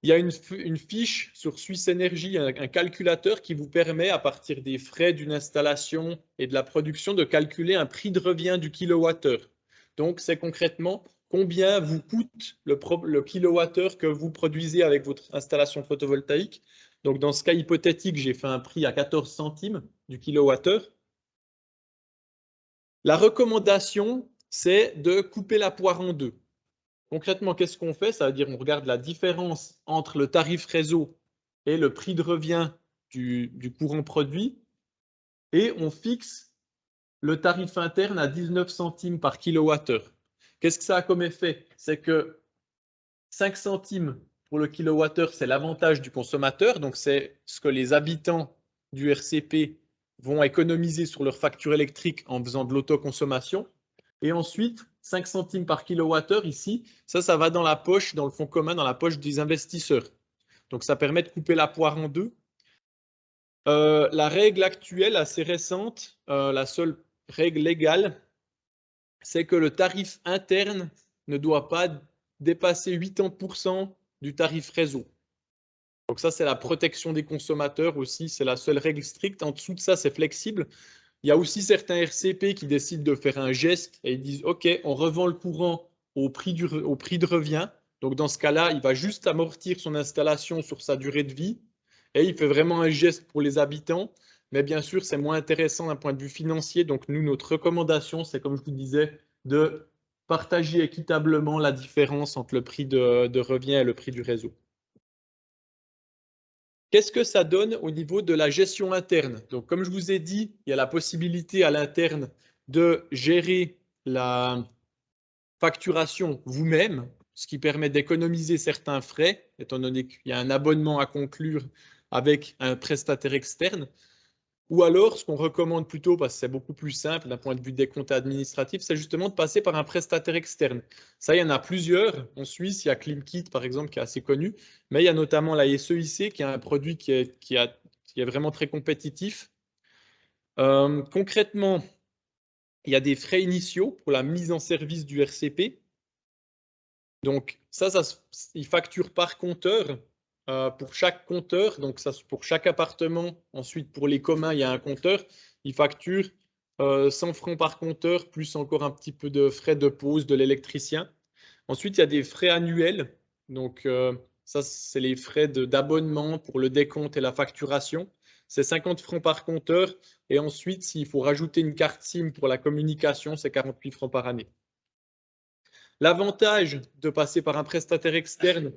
Il y a une fiche sur Suisse Énergie, un calculateur qui vous permet, à partir des frais d'une installation et de la production, de calculer un prix de revient du kilowattheure. Donc, c'est concrètement combien vous coûte le kilowattheure que vous produisez avec votre installation photovoltaïque. Donc, dans ce cas hypothétique, j'ai fait un prix à 14 centimes du kilowattheure. La recommandation, c'est de couper la poire en deux. concrètement, qu'est-ce qu'on fait? Ça veut dire on regarde la différence entre le tarif réseau et le prix de revient du courant produit et on fixe le tarif interne à 19 centimes par kilowattheure. Qu'est-ce que ça a comme effet? C'est que 5 centimes pour le kilowattheure, c'est l'avantage du consommateur, donc c'est ce que les habitants du RCP vont économiser sur leur facture électrique en faisant de l'autoconsommation. Et ensuite, 5 centimes par kilowattheure ici, ça va dans la poche, dans le fonds commun, dans la poche des investisseurs. Donc ça permet de couper la poire en deux. La règle actuelle, assez récente, la seule règle légale, c'est que le tarif interne ne doit pas dépasser 80% du tarif réseau. Donc ça, c'est la protection des consommateurs aussi, c'est la seule règle stricte. En dessous de ça, c'est flexible. Il y a aussi certains RCP qui décident de faire un geste et ils disent « Ok, on revend le courant au prix de revient ». Donc dans ce cas-là, il va juste amortir son installation sur sa durée de vie et il fait vraiment un geste pour les habitants. Mais bien sûr, c'est moins intéressant d'un point de vue financier. Donc nous, notre recommandation, c'est comme je vous disais, de partager équitablement la différence entre le prix de revient et le prix du réseau. Qu'est-ce que ça donne au niveau de la gestion interne? Donc, comme je vous ai dit, il y a la possibilité à l'interne de gérer la facturation vous-même, ce qui permet d'économiser certains frais, étant donné qu'il y a un abonnement à conclure avec un prestataire externe. Ou alors, ce qu'on recommande plutôt, parce que c'est beaucoup plus simple d'un point de vue des comptes administratifs, c'est justement de passer par un prestataire externe. Ça, il y en a plusieurs. En Suisse, il y a CleanKit, par exemple, qui est assez connu, mais il y a notamment la SEIC, qui est un produit qui est vraiment très compétitif. Concrètement, il y a des frais initiaux pour la mise en service du RCP. Donc, il facture par compteur. Pour chaque compteur, donc ça pour chaque appartement, ensuite pour les communs, il y a un compteur, il facture 100 francs par compteur, plus encore un petit peu de frais de pause de l'électricien. Ensuite, il y a des frais annuels, donc ça c'est les frais d'abonnement pour le décompte et la facturation. C'est 50 francs par compteur, et ensuite, s'il faut rajouter une carte SIM pour la communication, c'est 48 francs par année. L'avantage de passer par un prestataire externe,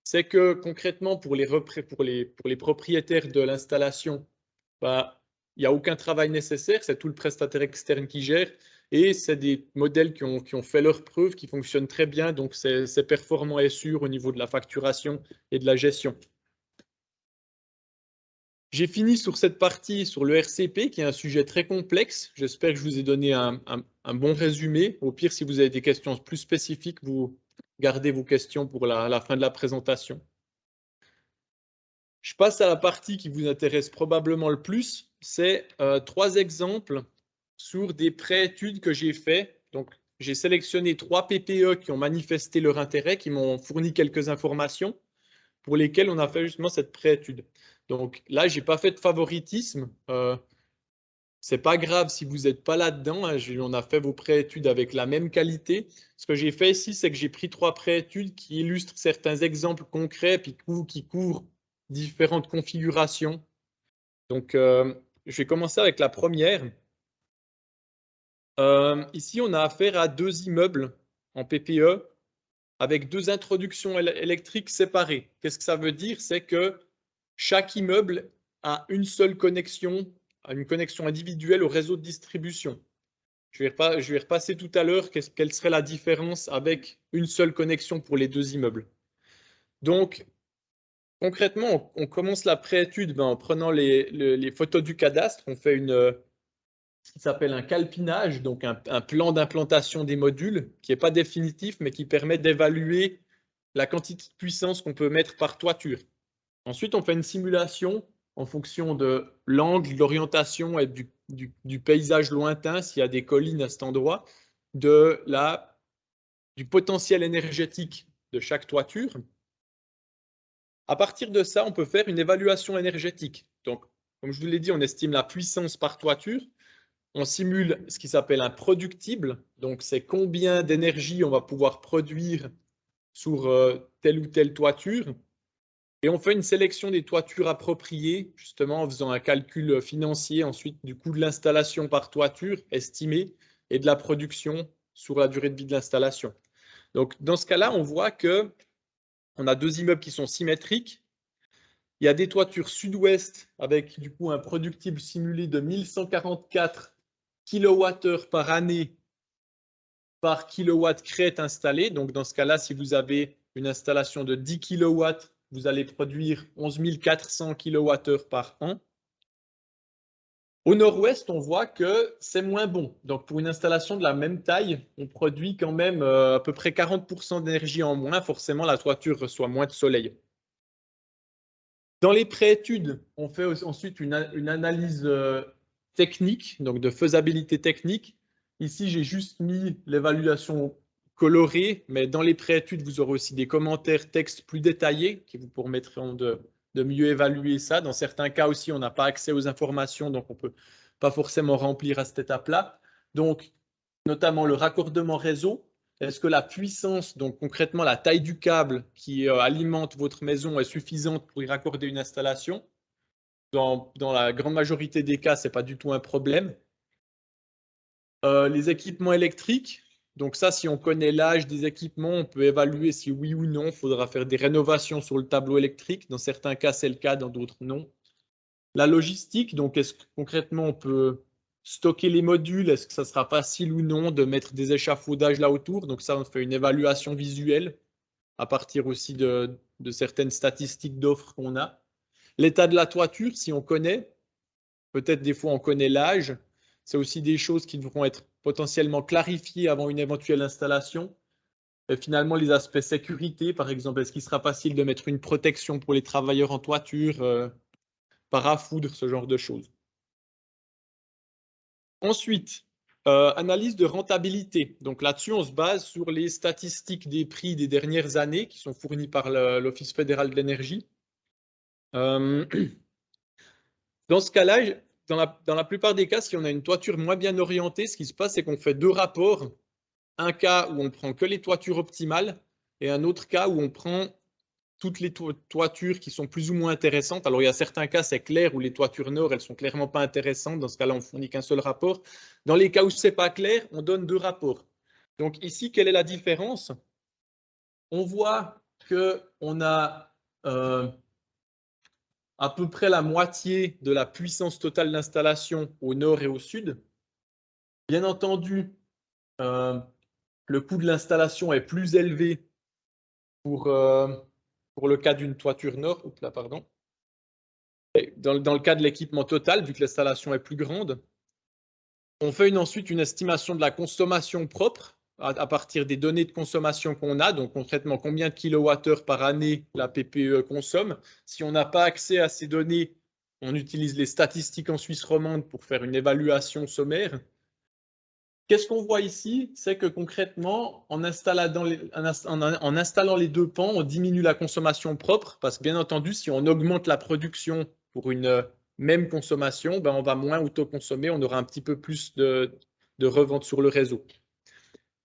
c'est que concrètement, pour les propriétaires de l'installation, il n'y a aucun travail nécessaire, c'est tout le prestataire externe qui gère, et c'est des modèles qui ont fait leurs preuves, qui fonctionnent très bien, donc c'est performant et sûr au niveau de la facturation et de la gestion. J'ai fini sur cette partie sur le RCP, qui est un sujet très complexe. J'espère que je vous ai donné un bon résumé. Au pire, si vous avez des questions plus spécifiques, vous gardez vos questions pour la fin de la présentation. Je passe à la partie qui vous intéresse probablement le plus. C'est 3 exemples sur des pré-études que j'ai fait. Donc, j'ai sélectionné 3 PPE qui ont manifesté leur intérêt, qui m'ont fourni quelques informations pour lesquelles on a fait justement cette pré-étude. Donc là, je n'ai pas fait de favoritisme. C'est pas grave si vous n'êtes pas là-dedans. Hein, on a fait vos pré-études avec la même qualité. Ce que j'ai fait ici, c'est que j'ai pris 3 pré-études qui illustrent certains exemples concrets puis qui couvrent différentes configurations. Donc, je vais commencer avec la première. Ici, on a affaire à 2 immeubles en PPE avec 2 introductions électriques séparées. Qu'est-ce que ça veut dire? C'est que chaque immeuble a une seule connexion, une connexion individuelle au réseau de distribution. Je vais repasser tout à l'heure quelle serait la différence avec une seule connexion pour les 2 immeubles. Donc, concrètement, on commence la pré-étude en prenant les photos du cadastre. On fait ce qui s'appelle un calpinage, donc un plan d'implantation des modules qui n'est pas définitif, mais qui permet d'évaluer la quantité de puissance qu'on peut mettre par toiture. Ensuite, on fait une simulation en fonction de l'angle, de l'orientation et du paysage lointain, s'il y a des collines à cet endroit, du potentiel énergétique de chaque toiture. À partir de ça, on peut faire une évaluation énergétique. Donc, comme je vous l'ai dit, on estime la puissance par toiture. On simule ce qui s'appelle un productible. Donc, c'est combien d'énergie on va pouvoir produire sur telle ou telle toiture. Et on fait une sélection des toitures appropriées, justement en faisant un calcul financier ensuite du coût de l'installation par toiture estimé et de la production sur la durée de vie de l'installation. Donc, dans ce cas-là, on voit qu'on a deux immeubles qui sont symétriques. Il y a des toitures sud-ouest avec du coup un productible simulé de 1144 kWh par année par kilowatt crête installé. Donc, dans ce cas-là, si vous avez une installation de 10 kW, vous allez produire 11 400 kWh par an. Au nord-ouest, on voit que c'est moins bon. Donc, pour une installation de la même taille, on produit quand même à peu près 40% d'énergie en moins. Forcément, la toiture reçoit moins de soleil. Dans les préétudes, on fait ensuite une analyse technique, donc de faisabilité technique. Ici, j'ai juste mis l'évaluation colorée, mais dans les préétudes, vous aurez aussi des commentaires textes plus détaillés qui vous permettront de mieux évaluer ça. Dans certains cas aussi, on n'a pas accès aux informations, donc on ne peut pas forcément remplir à cette étape-là. Donc, notamment le raccordement réseau. Est-ce que la puissance, donc concrètement la taille du câble qui alimente votre maison est suffisante pour y raccorder une installation? Dans la grande majorité des cas, ce n'est pas du tout un problème. Les équipements électriques, donc ça, si on connaît l'âge des équipements, on peut évaluer si oui ou non, il faudra faire des rénovations sur le tableau électrique. Dans certains cas, c'est le cas, dans d'autres, non. La logistique, donc est-ce que concrètement, on peut stocker les modules? Est-ce que ça sera facile ou non de mettre des échafaudages là autour? Donc ça, on fait une évaluation visuelle à partir aussi de certaines statistiques d'offres qu'on a. L'état de la toiture, si on connaît, peut-être des fois on connaît l'âge, c'est aussi des choses qui devront être potentiellement clarifiées avant une éventuelle installation. Et finalement, les aspects sécurité, par exemple, est-ce qu'il sera facile de mettre une protection pour les travailleurs en toiture, parafoudre, ce genre de choses. Ensuite, analyse de rentabilité. Donc là-dessus, on se base sur les statistiques des prix des dernières années qui sont fournies par l'Office fédéral de l'énergie. Dans ce cas-là, dans la plupart des cas, si on a une toiture moins bien orientée, ce qui se passe, c'est qu'on fait deux rapports. Un cas où on prend que les toitures optimales et un autre cas où on prend toutes les toitures qui sont plus ou moins intéressantes. Alors, il y a certains cas, c'est clair, où les toitures nord, elles sont clairement pas intéressantes. Dans ce cas-là, on fournit qu'un seul rapport. Dans les cas où c'est pas clair, on donne deux rapports. Donc ici, quelle est la différence? On voit qu'on a à peu près la moitié de la puissance totale d'installation au nord et au sud. Bien entendu, le coût de l'installation est plus élevé pour le cas d'une toiture nord. Pardon. Dans le cas de l'équipement total, vu que l'installation est plus grande, on fait ensuite une estimation de la consommation propre à partir des données de consommation qu'on a, donc concrètement combien de kilowattheures par année la PPE consomme. Si on n'a pas accès à ces données, on utilise les statistiques en Suisse romande pour faire une évaluation sommaire. Qu'est-ce qu'on voit ici? C'est que concrètement, en installant les deux pans, on diminue la consommation propre parce que bien entendu, si on augmente la production pour une même consommation, ben on va moins autoconsommer, on aura un petit peu plus de revente sur le réseau.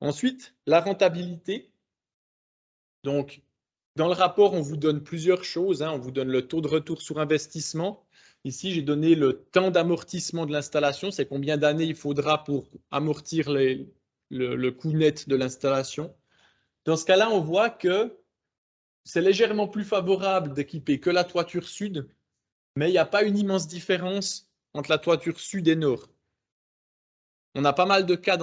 Ensuite, la rentabilité. Donc, dans le rapport, on vous donne plusieurs choses. On vous donne le taux de retour sur investissement. Ici, j'ai donné le temps d'amortissement de l'installation. C'est combien d'années il faudra pour amortir le coût net de l'installation. Dans ce cas-là, on voit que c'est légèrement plus favorable d'équiper que la toiture sud, mais il n'y a pas une immense différence entre la toiture sud et nord. On a pas mal de cas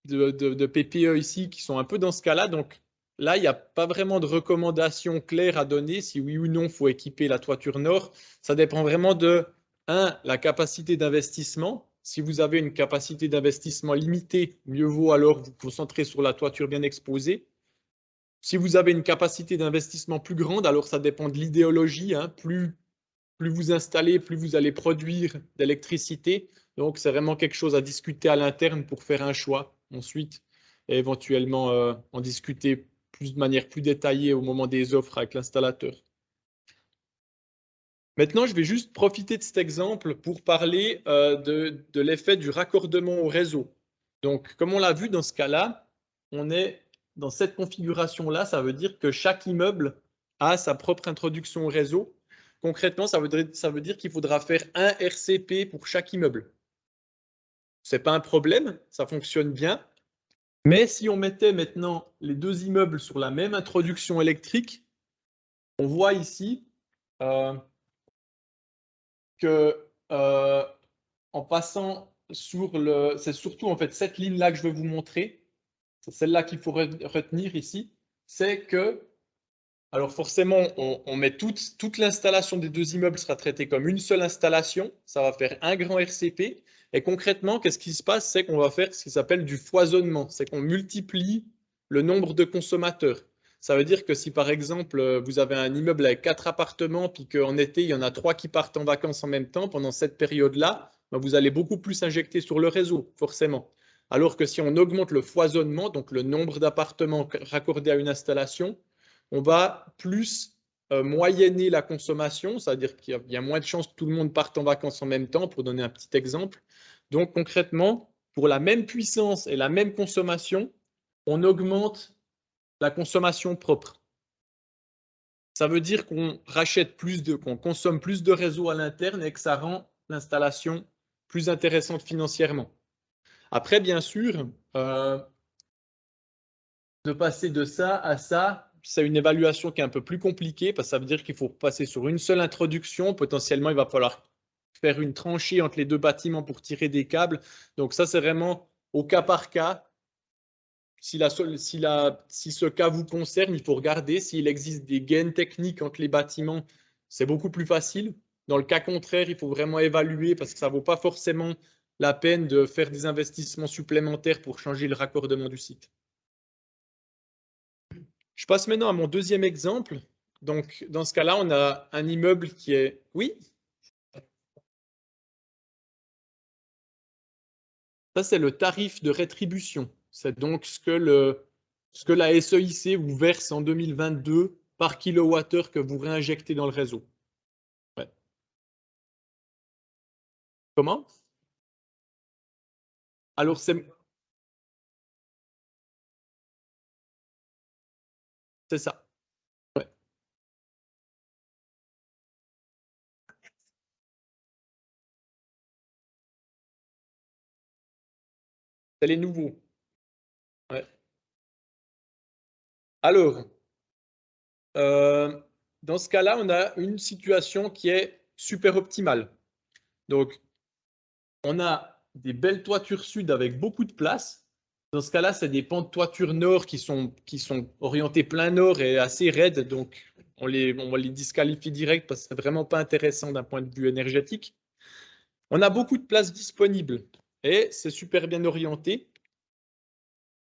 de PPE ici qui sont un peu dans ce cas-là. Donc là, il n'y a pas vraiment de recommandation claire à donner si oui ou non il faut équiper la toiture nord. Ça dépend vraiment de, la capacité d'investissement. Si vous avez une capacité d'investissement limitée, mieux vaut alors vous concentrer sur la toiture bien exposée. Si vous avez une capacité d'investissement plus grande, alors ça dépend de l'idéologie. Plus vous installez, plus vous allez produire d'électricité. Donc, c'est vraiment quelque chose à discuter à l'interne pour faire un choix ensuite et éventuellement en discuter de manière plus détaillée au moment des offres avec l'installateur. Maintenant, je vais juste profiter de cet exemple pour parler de l'effet du raccordement au réseau. Donc, comme on l'a vu dans ce cas-là, on est dans cette configuration-là. Ça veut dire que chaque immeuble a sa propre introduction au réseau. Concrètement, ça veut dire qu'il faudra faire un RCP pour chaque immeuble. Ce n'est pas un problème, ça fonctionne bien. Mais si on mettait maintenant les deux immeubles sur la même introduction électrique, on voit ici que en passant sur le... C'est surtout en fait cette ligne-là que je vais vous montrer. C'est celle-là qu'il faut retenir ici. C'est que, alors forcément, on met toute l'installation des deux immeubles sera traitée comme une seule installation. Ça va faire un grand RCP. Et concrètement, qu'est-ce qui se passe? C'est qu'on va faire ce qui s'appelle du foisonnement. C'est qu'on multiplie le nombre de consommateurs. Ça veut dire que si par exemple, vous avez un immeuble avec 4 appartements, puis qu'en été, il y en a 3 qui partent en vacances en même temps, pendant cette période-là, vous allez beaucoup plus injecter sur le réseau, forcément. Alors que si on augmente le foisonnement, donc le nombre d'appartements raccordés à une installation, on va plus moyenner la consommation, c'est-à-dire qu'il y a moins de chances que tout le monde parte en vacances en même temps, pour donner un petit exemple. Donc concrètement, pour la même puissance et la même consommation, on augmente la consommation propre. Ça veut dire qu'on qu'on consomme plus de réseau à l'interne et que ça rend l'installation plus intéressante financièrement. Après, bien sûr, de passer de ça à ça, c'est une évaluation qui est un peu plus compliquée parce que ça veut dire qu'il faut passer sur une seule introduction. Potentiellement, il va falloir faire une tranchée entre les deux bâtiments pour tirer des câbles. Donc ça, c'est vraiment au cas par cas. Si ce cas vous concerne, il faut regarder s'il existe des gains techniques entre les bâtiments. C'est beaucoup plus facile. Dans le cas contraire, il faut vraiment évaluer parce que ça ne vaut pas forcément la peine de faire des investissements supplémentaires pour changer le raccordement du site. Je passe maintenant à mon deuxième exemple. Donc, dans ce cas-là, on a un immeuble qui est... Oui? Ça, c'est le tarif de rétribution. C'est donc ce que la SEIC vous verse en 2022 par kilowattheure que vous réinjectez dans le réseau. Ouais. Comment? Alors, c'est ça. Ouais. C'est les nouveaux. Ouais. Alors, dans ce cas-là, on a une situation qui est super optimale. Donc, on a des belles toitures sud avec beaucoup de place. Dans ce cas-là, c'est des pans de toiture nord qui sont orientés plein nord et assez raides. Donc, on va les disqualifier direct parce que c'est vraiment pas intéressant d'un point de vue énergétique. On a beaucoup de place disponible et c'est super bien orienté.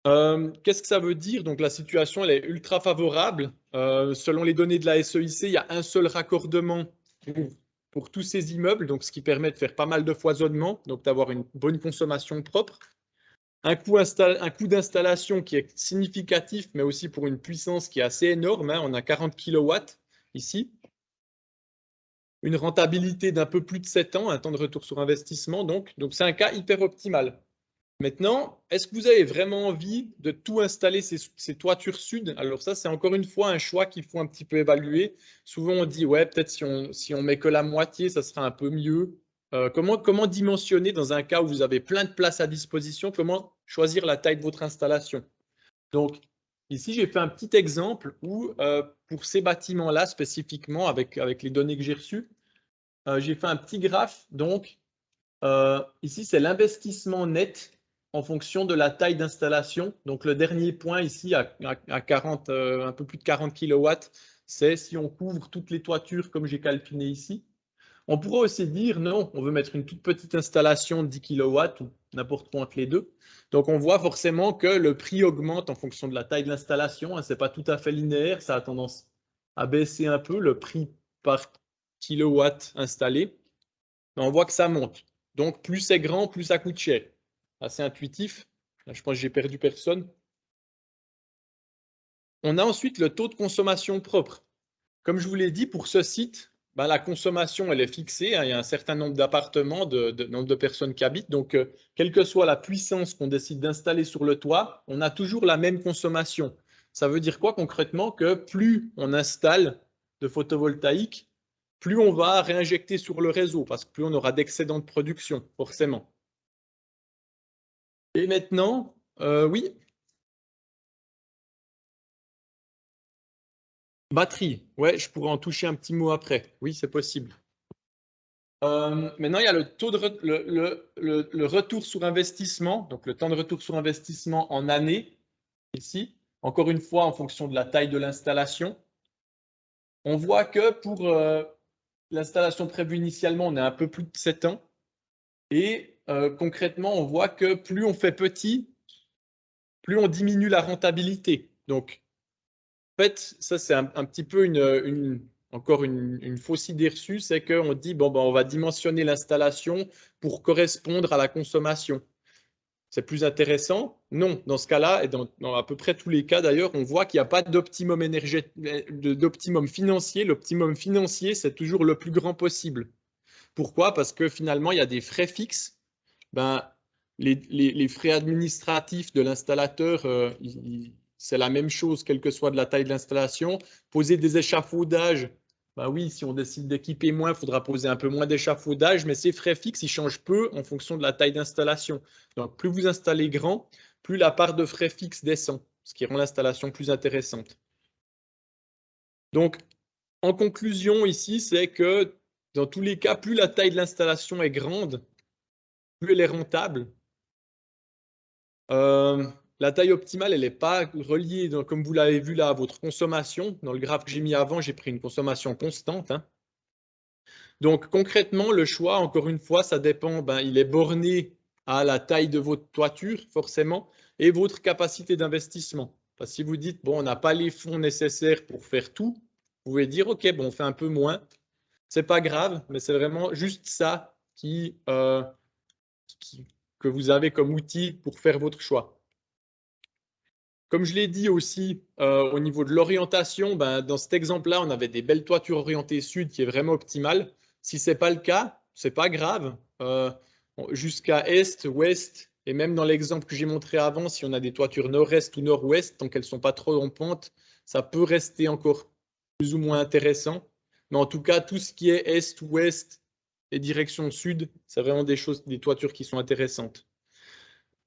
Qu'est-ce que ça veut dire? Donc, la situation, elle est ultra favorable. Selon les données de la SEIC, il y a un seul raccordement pour tous ces immeubles, donc ce qui permet de faire pas mal de foisonnement, donc d'avoir une bonne consommation propre. Un coût d'installation qui est significatif, mais aussi pour une puissance qui est assez énorme. On a 40 kW ici. Une rentabilité d'un peu plus de 7 ans, un temps de retour sur investissement. Donc c'est un cas hyper optimal. Maintenant, est-ce que vous avez vraiment envie de tout installer ces toitures sud? Alors ça, c'est encore une fois un choix qu'il faut un petit peu évaluer. Souvent, on dit, ouais, peut-être si on met que la moitié, ça sera un peu mieux. Comment dimensionner dans un cas où vous avez plein de place à disposition? Comment choisir la taille de votre installation? Donc, ici, j'ai fait un petit exemple où, pour ces bâtiments-là spécifiquement, avec les données que j'ai reçues, j'ai fait un petit graphe. Donc, ici, c'est l'investissement net en fonction de la taille d'installation. Donc, le dernier point ici, à 40, un peu plus de 40 kW, c'est si on couvre toutes les toitures comme j'ai calculé ici. On pourrait aussi dire, non, on veut mettre une toute petite installation de 10 kW ou n'importe quoi entre les deux. Donc, on voit forcément que le prix augmente en fonction de la taille de l'installation. Ce n'est pas tout à fait linéaire, ça a tendance à baisser un peu le prix par kilowatt installé. Mais on voit que ça monte. Donc, plus c'est grand, plus ça coûte cher. Assez intuitif. Là, je pense que j'ai perdu personne. On a ensuite le taux de consommation propre. Comme je vous l'ai dit, pour ce site, la consommation, elle est fixée. Il y a un certain nombre d'appartements, nombre de personnes qui habitent. Donc, quelle que soit la puissance qu'on décide d'installer sur le toit, on a toujours la même consommation. Ça veut dire quoi concrètement? Que plus on installe de photovoltaïque, plus on va réinjecter sur le réseau, parce que plus on aura d'excédent de production, forcément. Et maintenant, oui. Batterie, ouais, je pourrais en toucher un petit mot après. Oui, c'est possible. Maintenant, il y a le taux de le retour sur investissement, donc le temps de retour sur investissement en années, ici. Encore une fois, en fonction de la taille de l'installation. On voit que pour l'installation prévue initialement, on est un peu plus de 7 ans. Et concrètement, on voit que plus on fait petit, plus on diminue la rentabilité. Donc, en fait, ça, c'est un petit peu encore une fausse idée reçue, c'est qu'on dit, bon, ben, on va dimensionner l'installation pour correspondre à la consommation. C'est plus intéressant? Non, dans ce cas-là, et dans à peu près tous les cas d'ailleurs, on voit qu'il n'y a pas d'optimum d'optimum financier. L'optimum financier, c'est toujours le plus grand possible. Pourquoi? Parce que finalement, il y a des frais fixes. Ben, les frais administratifs de l'installateur, c'est la même chose, quelle que soit de la taille de l'installation. Poser des échafaudages, ben oui, si on décide d'équiper moins, il faudra poser un peu moins d'échafaudage, mais ces frais fixes, ils changent peu en fonction de la taille d'installation. Donc, plus vous installez grand, plus la part de frais fixes descend, ce qui rend l'installation plus intéressante. Donc, en conclusion ici, c'est que dans tous les cas, plus la taille de l'installation est grande, plus elle est rentable. La taille optimale, elle n'est pas reliée, comme vous l'avez vu là, à votre consommation. Dans le graphe que j'ai mis avant, j'ai pris une consommation constante. Hein. Donc concrètement, le choix, encore une fois, ça dépend, il est borné à la taille de votre toiture, forcément, et votre capacité d'investissement. Parce que si vous dites, bon, on n'a pas les fonds nécessaires pour faire tout, vous pouvez dire, OK, bon, on fait un peu moins. C'est pas grave, mais c'est vraiment juste ça que vous avez comme outil pour faire votre choix. Comme je l'ai dit aussi, au niveau de l'orientation, dans cet exemple-là, on avait des belles toitures orientées sud qui est vraiment optimale. Si ce n'est pas le cas, ce n'est pas grave. Jusqu'à est, ouest, et même dans l'exemple que j'ai montré avant, si on a des toitures nord-est ou nord-ouest, tant qu'elles ne sont pas trop en pente, ça peut rester encore plus ou moins intéressant. Mais en tout cas, tout ce qui est est, ouest et direction sud, c'est vraiment des toitures qui sont intéressantes.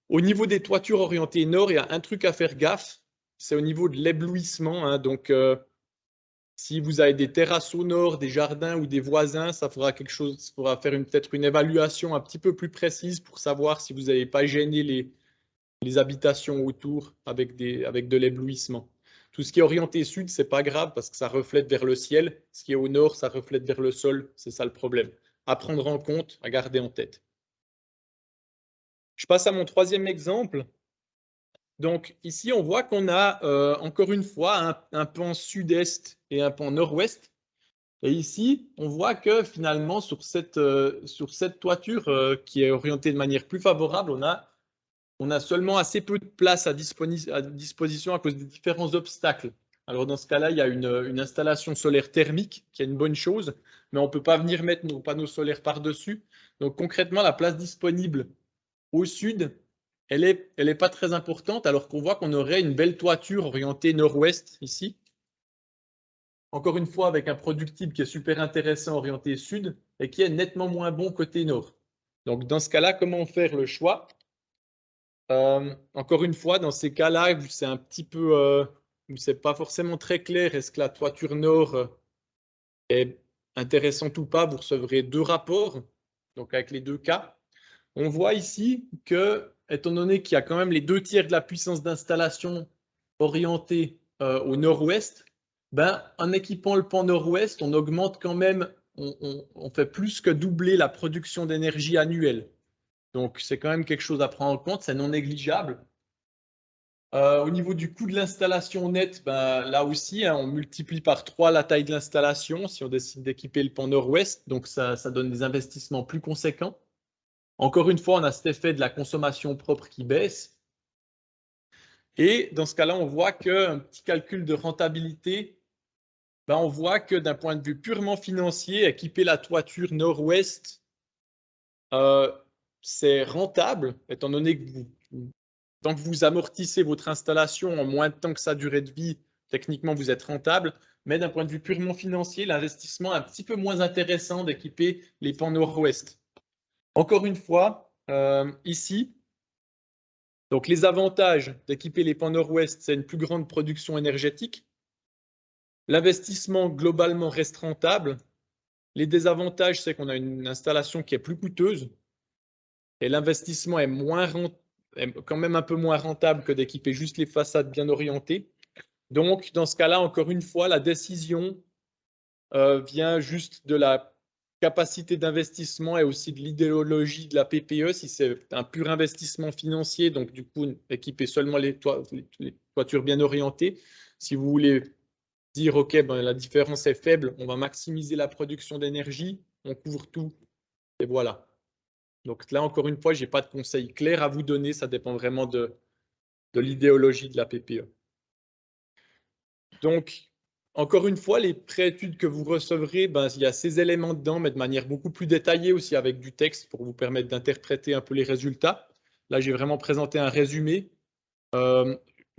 Au niveau des toitures orientées nord, il y a un truc à faire gaffe, c'est au niveau de l'éblouissement. Hein. Donc, si vous avez des terrasses au nord, des jardins ou des voisins, ça fera quelque chose, il faudra faire peut-être une évaluation un petit peu plus précise pour savoir si vous n'avez pas gêné les habitations autour avec de l'éblouissement. Tout ce qui est orienté sud, c'est pas grave parce que ça reflète vers le ciel. Ce qui est au nord, ça reflète vers le sol. C'est ça le problème. À prendre en compte, à garder en tête. Je passe à mon troisième exemple. Donc ici, on voit qu'on a encore une fois un pan sud-est et un pan nord-ouest. Et ici, on voit que finalement, sur cette toiture qui est orientée de manière plus favorable, on a seulement assez peu de place à disposition à cause des différents obstacles. Alors dans ce cas-là, il y a une installation solaire thermique qui est une bonne chose, mais on ne peut pas venir mettre nos panneaux solaires par-dessus. Donc concrètement, la place disponible au sud, elle est pas très importante, alors qu'on voit qu'on aurait une belle toiture orientée nord-ouest ici. Encore une fois, avec un productible qui est super intéressant orienté sud et qui est nettement moins bon côté nord. Donc dans ce cas-là, comment faire le choix? Encore une fois, dans ces cas-là, c'est un petit peu, c'est pas forcément très clair. Est-ce que la toiture nord est intéressante ou pas? Vous recevrez deux rapports, donc avec les deux cas. On voit ici que, étant donné qu'il y a quand même les 2/3 de la puissance d'installation orientée au nord-ouest, en équipant le pan nord-ouest, on augmente quand même, on fait plus que doubler la production d'énergie annuelle. Donc, c'est quand même quelque chose à prendre en compte, c'est non négligeable. Au niveau du coût de l'installation nette, là aussi, hein, on multiplie par 3 la taille de l'installation si on décide d'équiper le pan nord-ouest, donc ça donne des investissements plus conséquents. Encore une fois, on a cet effet de la consommation propre qui baisse. Et dans ce cas-là, on voit qu'un petit calcul de rentabilité, on voit que d'un point de vue purement financier, équiper la toiture nord-ouest, c'est rentable, étant donné que tant que vous amortissez votre installation en moins de temps que sa durée de vie, techniquement, vous êtes rentable. Mais d'un point de vue purement financier, l'investissement est un petit peu moins intéressant d'équiper les pans nord-ouest. Encore une fois, ici, donc les avantages d'équiper les pans nord-ouest, c'est une plus grande production énergétique. L'investissement globalement reste rentable. Les désavantages, c'est qu'on a une installation qui est plus coûteuse et l'investissement est quand même un peu moins rentable que d'équiper juste les façades bien orientées. Donc, dans ce cas-là, encore une fois, la décision vient juste de la capacité d'investissement et aussi de l'idéologie de la PPE. Si c'est un pur investissement financier, donc du coup, équiper seulement les toitures bien orientées. Si vous voulez dire, OK, ben, la différence est faible, on va maximiser la production d'énergie, on couvre tout, et voilà. Donc là, encore une fois, je n'ai pas de conseil clair à vous donner, ça dépend vraiment de l'idéologie de la PPE. Donc, encore une fois, les préétudes que vous recevrez, ben, il y a ces éléments dedans, mais de manière beaucoup plus détaillée aussi avec du texte pour vous permettre d'interpréter un peu les résultats. Là, j'ai vraiment présenté un résumé.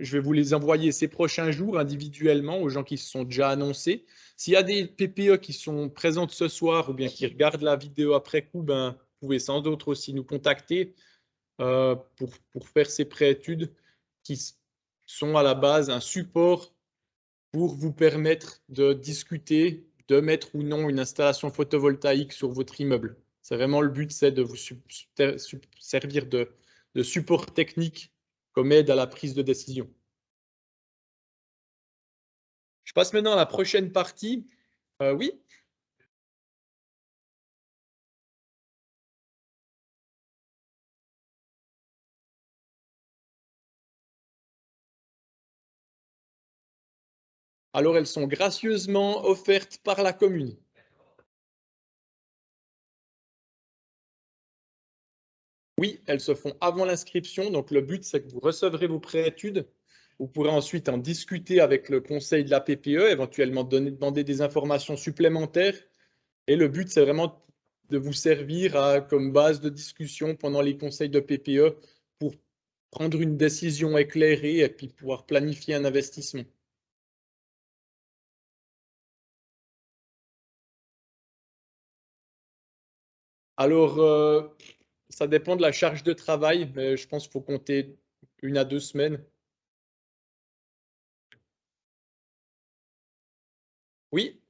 Je vais vous les envoyer ces prochains jours individuellement aux gens qui se sont déjà annoncés. S'il y a des PPE qui sont présentes ce soir ou bien qui regardent la vidéo après coup, ben, vous pouvez sans doute aussi nous contacter pour faire ces préétudes qui sont à la base un support pour vous permettre de discuter de mettre ou non une installation photovoltaïque sur votre immeuble. C'est vraiment le but, c'est de vous servir de support technique comme aide à la prise de décision. Je passe maintenant à la prochaine partie. Oui. Alors, elles sont gracieusement offertes par la commune. Oui, elles se font avant l'inscription. Donc, le but, c'est que vous recevrez vos préétudes. Vous pourrez ensuite en discuter avec le conseil de la PPE, éventuellement demander des informations supplémentaires. Et le but, c'est vraiment de vous servir comme base de discussion pendant les conseils de PPE pour prendre une décision éclairée et puis pouvoir planifier un investissement. Alors, ça dépend de la charge de travail, mais je pense qu'il faut compter 1 à 2 semaines. Oui.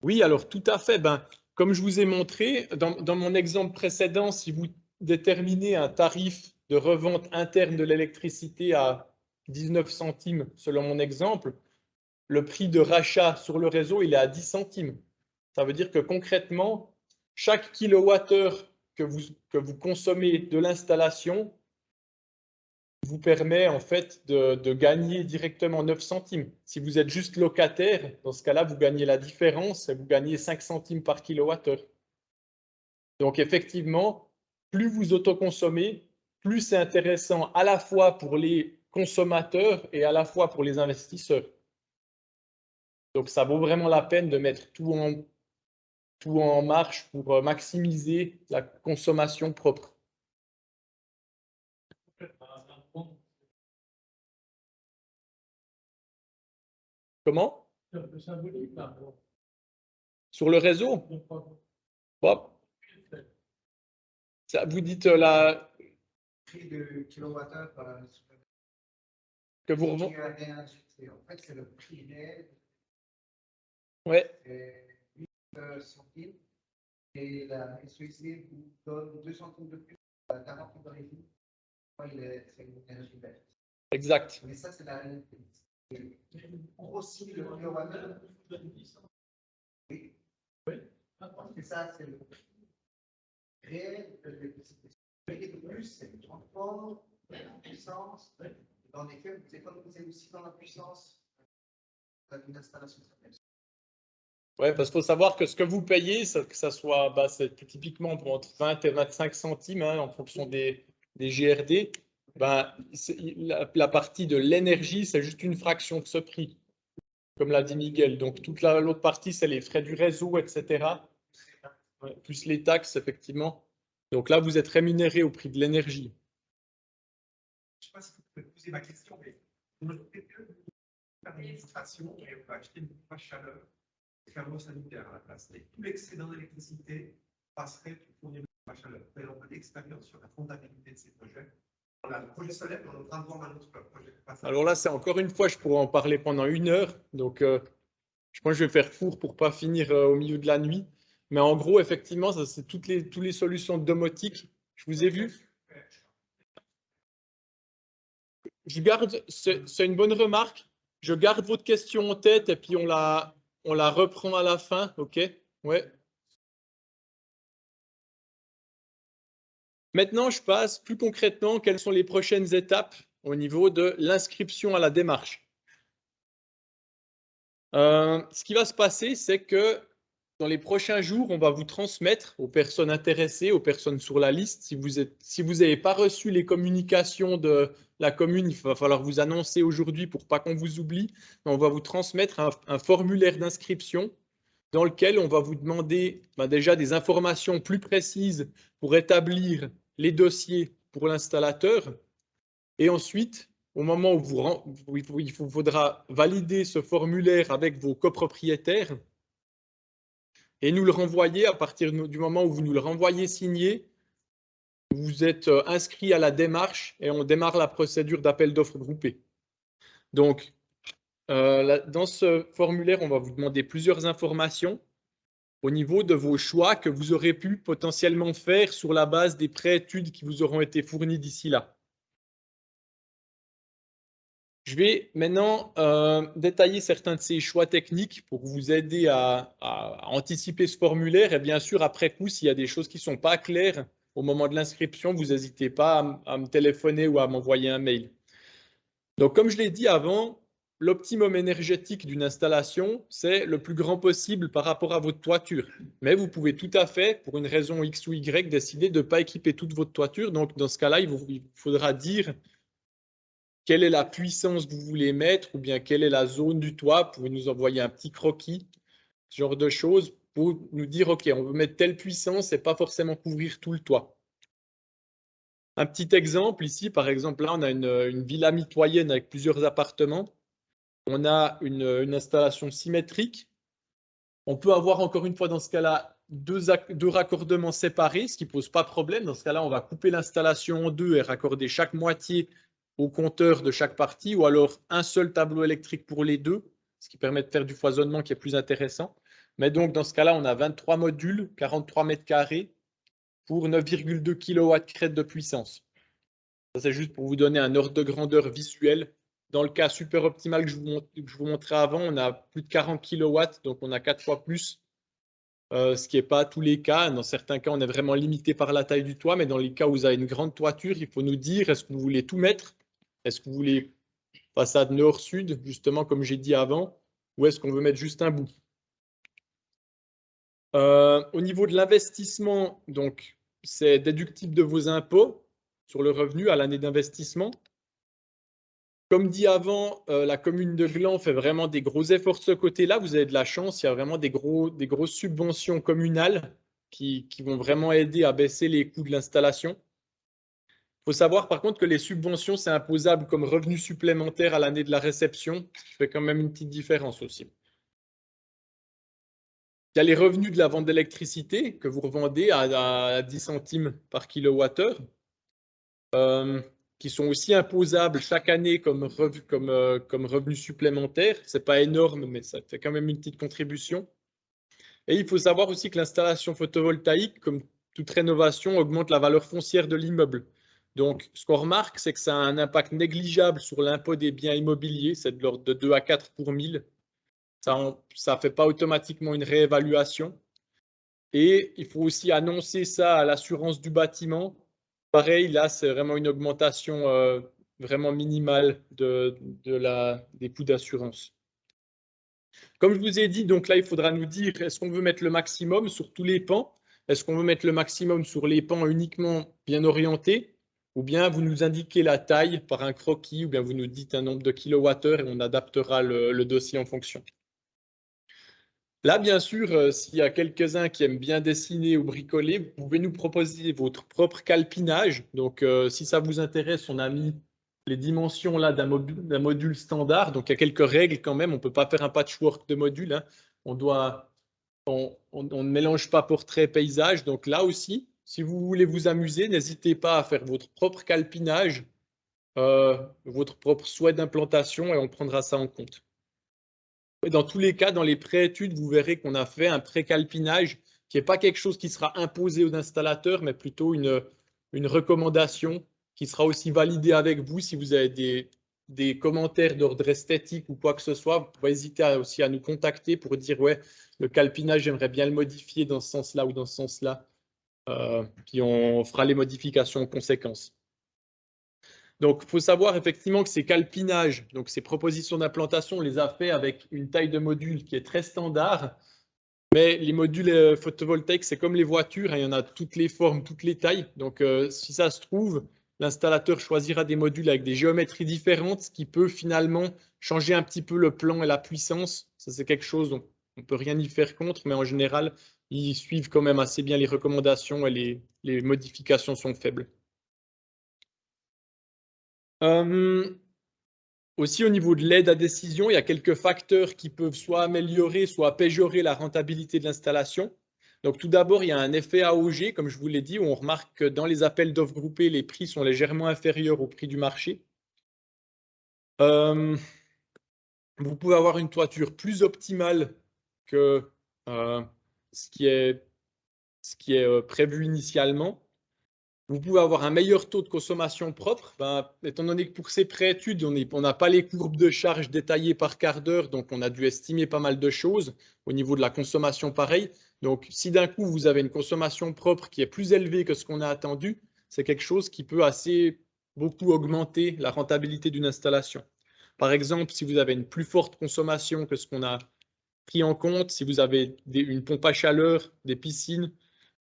Oui, alors tout à fait. Ben, comme je vous ai montré, dans mon exemple précédent, si vous déterminez un tarif de revente interne de l'électricité à 19 centimes, selon mon exemple, le prix de rachat sur le réseau, il est à 10 centimes. Ça veut dire que concrètement, chaque kilowattheure que vous consommez de l'installation vous permet en fait de gagner directement 9 centimes. Si vous êtes juste locataire, dans ce cas-là, vous gagnez la différence et vous gagnez 5 centimes par kilowattheure. Donc effectivement, plus vous autoconsommez, plus c'est intéressant à la fois pour les consommateurs et à la fois pour les investisseurs. Donc ça vaut vraiment la peine de mettre tout en marche pour maximiser la consommation propre. Comment? Sur le réseau? Bon. Ça, vous dites la prix de kilowattheure que vous revendez. En fait, c'est le prix réel. Ouais. C'est 8 centimes. Et la SEC vous donne 2 centimes de plus à 40 d'origine. C'est une énergie verte. Exact. Mais ça, c'est la réalité. Aussi, le kilowattheure. Oui. Et ça, c'est le prix réel de l'électricité. Payer de plus, c'est le transport, la puissance. Dans les faits, vous économisez aussi dans la puissance d'une installation. Oui, parce qu'il faut savoir que ce que vous payez, que ça soit, c'est typiquement entre 20 et 25 centimes en fonction des GRD. La partie de l'énergie, c'est juste une fraction de ce prix, comme l'a dit Miguel. Donc, toute l'autre partie, c'est les frais du réseau, etc. Ouais, plus les taxes, effectivement. Donc là, vous êtes rémunéré au prix de l'énergie. Je ne sais pas si vous pouvez poser ma question, mais L'administration, et on va acheter une pompe à chaleur thermosanitaire à la place. Et tout l'excédent d'électricité passerait pour fournir une pompe à chaleur. Vous avez un peu d'expérience sur la rentabilité de ces projets. Voilà, le projet solaire, on est en train de voir un autre projet. Alors là, c'est encore une fois, je pourrais en parler pendant 1 heure. Donc, je pense que je vais faire court pour ne pas finir au milieu de la nuit. Mais en gros, effectivement, ça, c'est toutes les solutions de domotique. Je vous ai vu. Je garde, c'est une bonne remarque. Je garde votre question en tête et puis on la reprend à la fin. OK? Ouais. Maintenant, je passe plus concrètement, quelles sont les prochaines étapes au niveau de l'inscription à la démarche. Ce qui va se passer, c'est que dans les prochains jours, on va vous transmettre aux personnes intéressées, aux personnes sur la liste. Si vous n'avez pas reçu les communications de la commune, il va falloir vous annoncer aujourd'hui pour pas qu'on vous oublie. On va vous transmettre un formulaire d'inscription dans lequel on va vous demander déjà des informations plus précises pour établir les dossiers pour l'installateur. Et ensuite, au moment où il faudra valider ce formulaire avec vos copropriétaires et nous le renvoyer à partir du moment où vous nous le renvoyez signé, vous êtes inscrit à la démarche et on démarre la procédure d'appel d'offres groupé. Donc, dans ce formulaire, on va vous demander plusieurs informations au niveau de vos choix que vous aurez pu potentiellement faire sur la base des pré-études qui vous auront été fournies d'ici là. Je vais maintenant détailler certains de ces choix techniques pour vous aider à anticiper ce formulaire. Et bien sûr, après coup, s'il y a des choses qui ne sont pas claires au moment de l'inscription, vous n'hésitez pas à me téléphoner ou à m'envoyer un mail. Donc, comme je l'ai dit avant, l'optimum énergétique d'une installation, c'est le plus grand possible par rapport à votre toiture. Mais vous pouvez tout à fait, pour une raison X ou Y, décider de ne pas équiper toute votre toiture. Donc, dans ce cas-là, il vous faudra dire quelle est la puissance que vous voulez mettre ou bien quelle est la zone du toit. Vous pouvez nous envoyer un petit croquis, ce genre de choses, pour nous dire, OK, on veut mettre telle puissance et pas forcément couvrir tout le toit. Un petit exemple ici, par exemple, là, on a une villa mitoyenne avec plusieurs appartements. On a une installation symétrique. On peut avoir, encore une fois, dans ce cas-là, deux raccordements séparés, ce qui ne pose pas de problème. Dans ce cas-là, on va couper l'installation en deux et raccorder chaque moitié au compteur de chaque partie, ou alors un seul tableau électrique pour les deux, ce qui permet de faire du foisonnement qui est plus intéressant. Mais donc, dans ce cas-là, on a 23 modules, 43 mètres carrés, pour 9,2 kW de puissance. Ça, c'est juste pour vous donner un ordre de grandeur visuel. Dans le cas super optimal que je vous montrais avant, on a plus de 40 kW, donc on a 4 fois plus, ce qui n'est pas tous les cas. Dans certains cas, on est vraiment limité par la taille du toit, mais dans les cas où vous avez une grande toiture, il faut nous dire, est-ce que vous voulez tout mettre? Est-ce que vous voulez façade nord-sud, justement, comme j'ai dit avant, ou est-ce qu'on veut mettre juste un bout? Au niveau de l'investissement, donc, c'est déductible de vos impôts sur le revenu à l'année d'investissement. Comme dit avant, la commune de Gland fait vraiment des gros efforts de ce côté-là. Vous avez de la chance, il y a vraiment des grosses subventions communales qui vont vraiment aider à baisser les coûts de l'installation. Il faut savoir par contre que les subventions, c'est imposable comme revenu supplémentaire à l'année de la réception, ce qui fait quand même une petite différence aussi. Il y a les revenus de la vente d'électricité que vous revendez à 10 centimes par kilowattheure, qui sont aussi imposables chaque année comme revenu supplémentaire. Ce n'est pas énorme, mais ça fait quand même une petite contribution. Et il faut savoir aussi que l'installation photovoltaïque, comme toute rénovation, augmente la valeur foncière de l'immeuble. Donc, ce qu'on remarque, c'est que ça a un impact négligeable sur l'impôt des biens immobiliers, c'est de l'ordre de 2 à 4 pour 1000. Ça ne fait pas automatiquement une réévaluation. Et il faut aussi annoncer ça à l'assurance du bâtiment. Pareil, là, c'est vraiment une augmentation vraiment minimale des coûts d'assurance. Comme je vous ai dit, donc là, il faudra nous dire, est-ce qu'on veut mettre le maximum sur tous les pans? Est-ce qu'on veut mettre le maximum sur les pans uniquement bien orientés? Ou bien vous nous indiquez la taille par un croquis, ou bien vous nous dites un nombre de kilowattheures et on adaptera le dossier en fonction. Là, bien sûr, s'il y a quelques-uns qui aiment bien dessiner ou bricoler, vous pouvez nous proposer votre propre calpinage. Donc, si ça vous intéresse, on a mis les dimensions là d'un module standard. Donc, il y a quelques règles quand même. On ne peut pas faire un patchwork de modules. Hein. On ne mélange pas portrait, paysage. Donc là aussi, si vous voulez vous amuser, n'hésitez pas à faire votre propre calpinage, votre propre souhait d'implantation et on prendra ça en compte. Et dans tous les cas, dans les préétudes, vous verrez qu'on a fait un pré-calpinage qui n'est pas quelque chose qui sera imposé aux installateurs, mais plutôt une recommandation qui sera aussi validée avec vous. Si vous avez des commentaires d'ordre esthétique ou quoi que ce soit, vous pouvez hésiter aussi à nous contacter pour dire « ouais, le calpinage, j'aimerais bien le modifier dans ce sens-là ou dans ce sens-là ». Puis on fera les modifications en conséquence. Donc, il faut savoir effectivement que ces calpinages, donc ces propositions d'implantation, on les a fait avec une taille de module qui est très standard. Mais les modules photovoltaïques, c'est comme les voitures, hein, il y en a toutes les formes, toutes les tailles. Donc, si ça se trouve, l'installateur choisira des modules avec des géométries différentes, ce qui peut finalement changer un petit peu le plan et la puissance. Ça, c'est quelque chose dont on ne peut rien y faire contre, mais en général, ils suivent quand même assez bien les recommandations et les modifications sont faibles. Aussi, au niveau de l'aide à décision, il y a quelques facteurs qui peuvent soit améliorer, soit péjorer la rentabilité de l'installation. Donc, tout d'abord, il y a un effet AOG, comme je vous l'ai dit, où on remarque que dans les appels d'offres groupés, les prix sont légèrement inférieurs au prix du marché. Vous pouvez avoir une toiture plus optimale que ce qui est prévu initialement. Vous pouvez avoir un meilleur taux de consommation propre. Étant donné que pour ces préétudes, on n'a pas les courbes de charge détaillées par quart d'heure, donc on a dû estimer pas mal de choses au niveau de la consommation pareil. Donc, si d'un coup, vous avez une consommation propre qui est plus élevée que ce qu'on a attendu, c'est quelque chose qui peut beaucoup augmenter la rentabilité d'une installation. Par exemple, si vous avez une plus forte consommation que ce qu'on a pris en compte, si vous avez une pompe à chaleur, des piscines,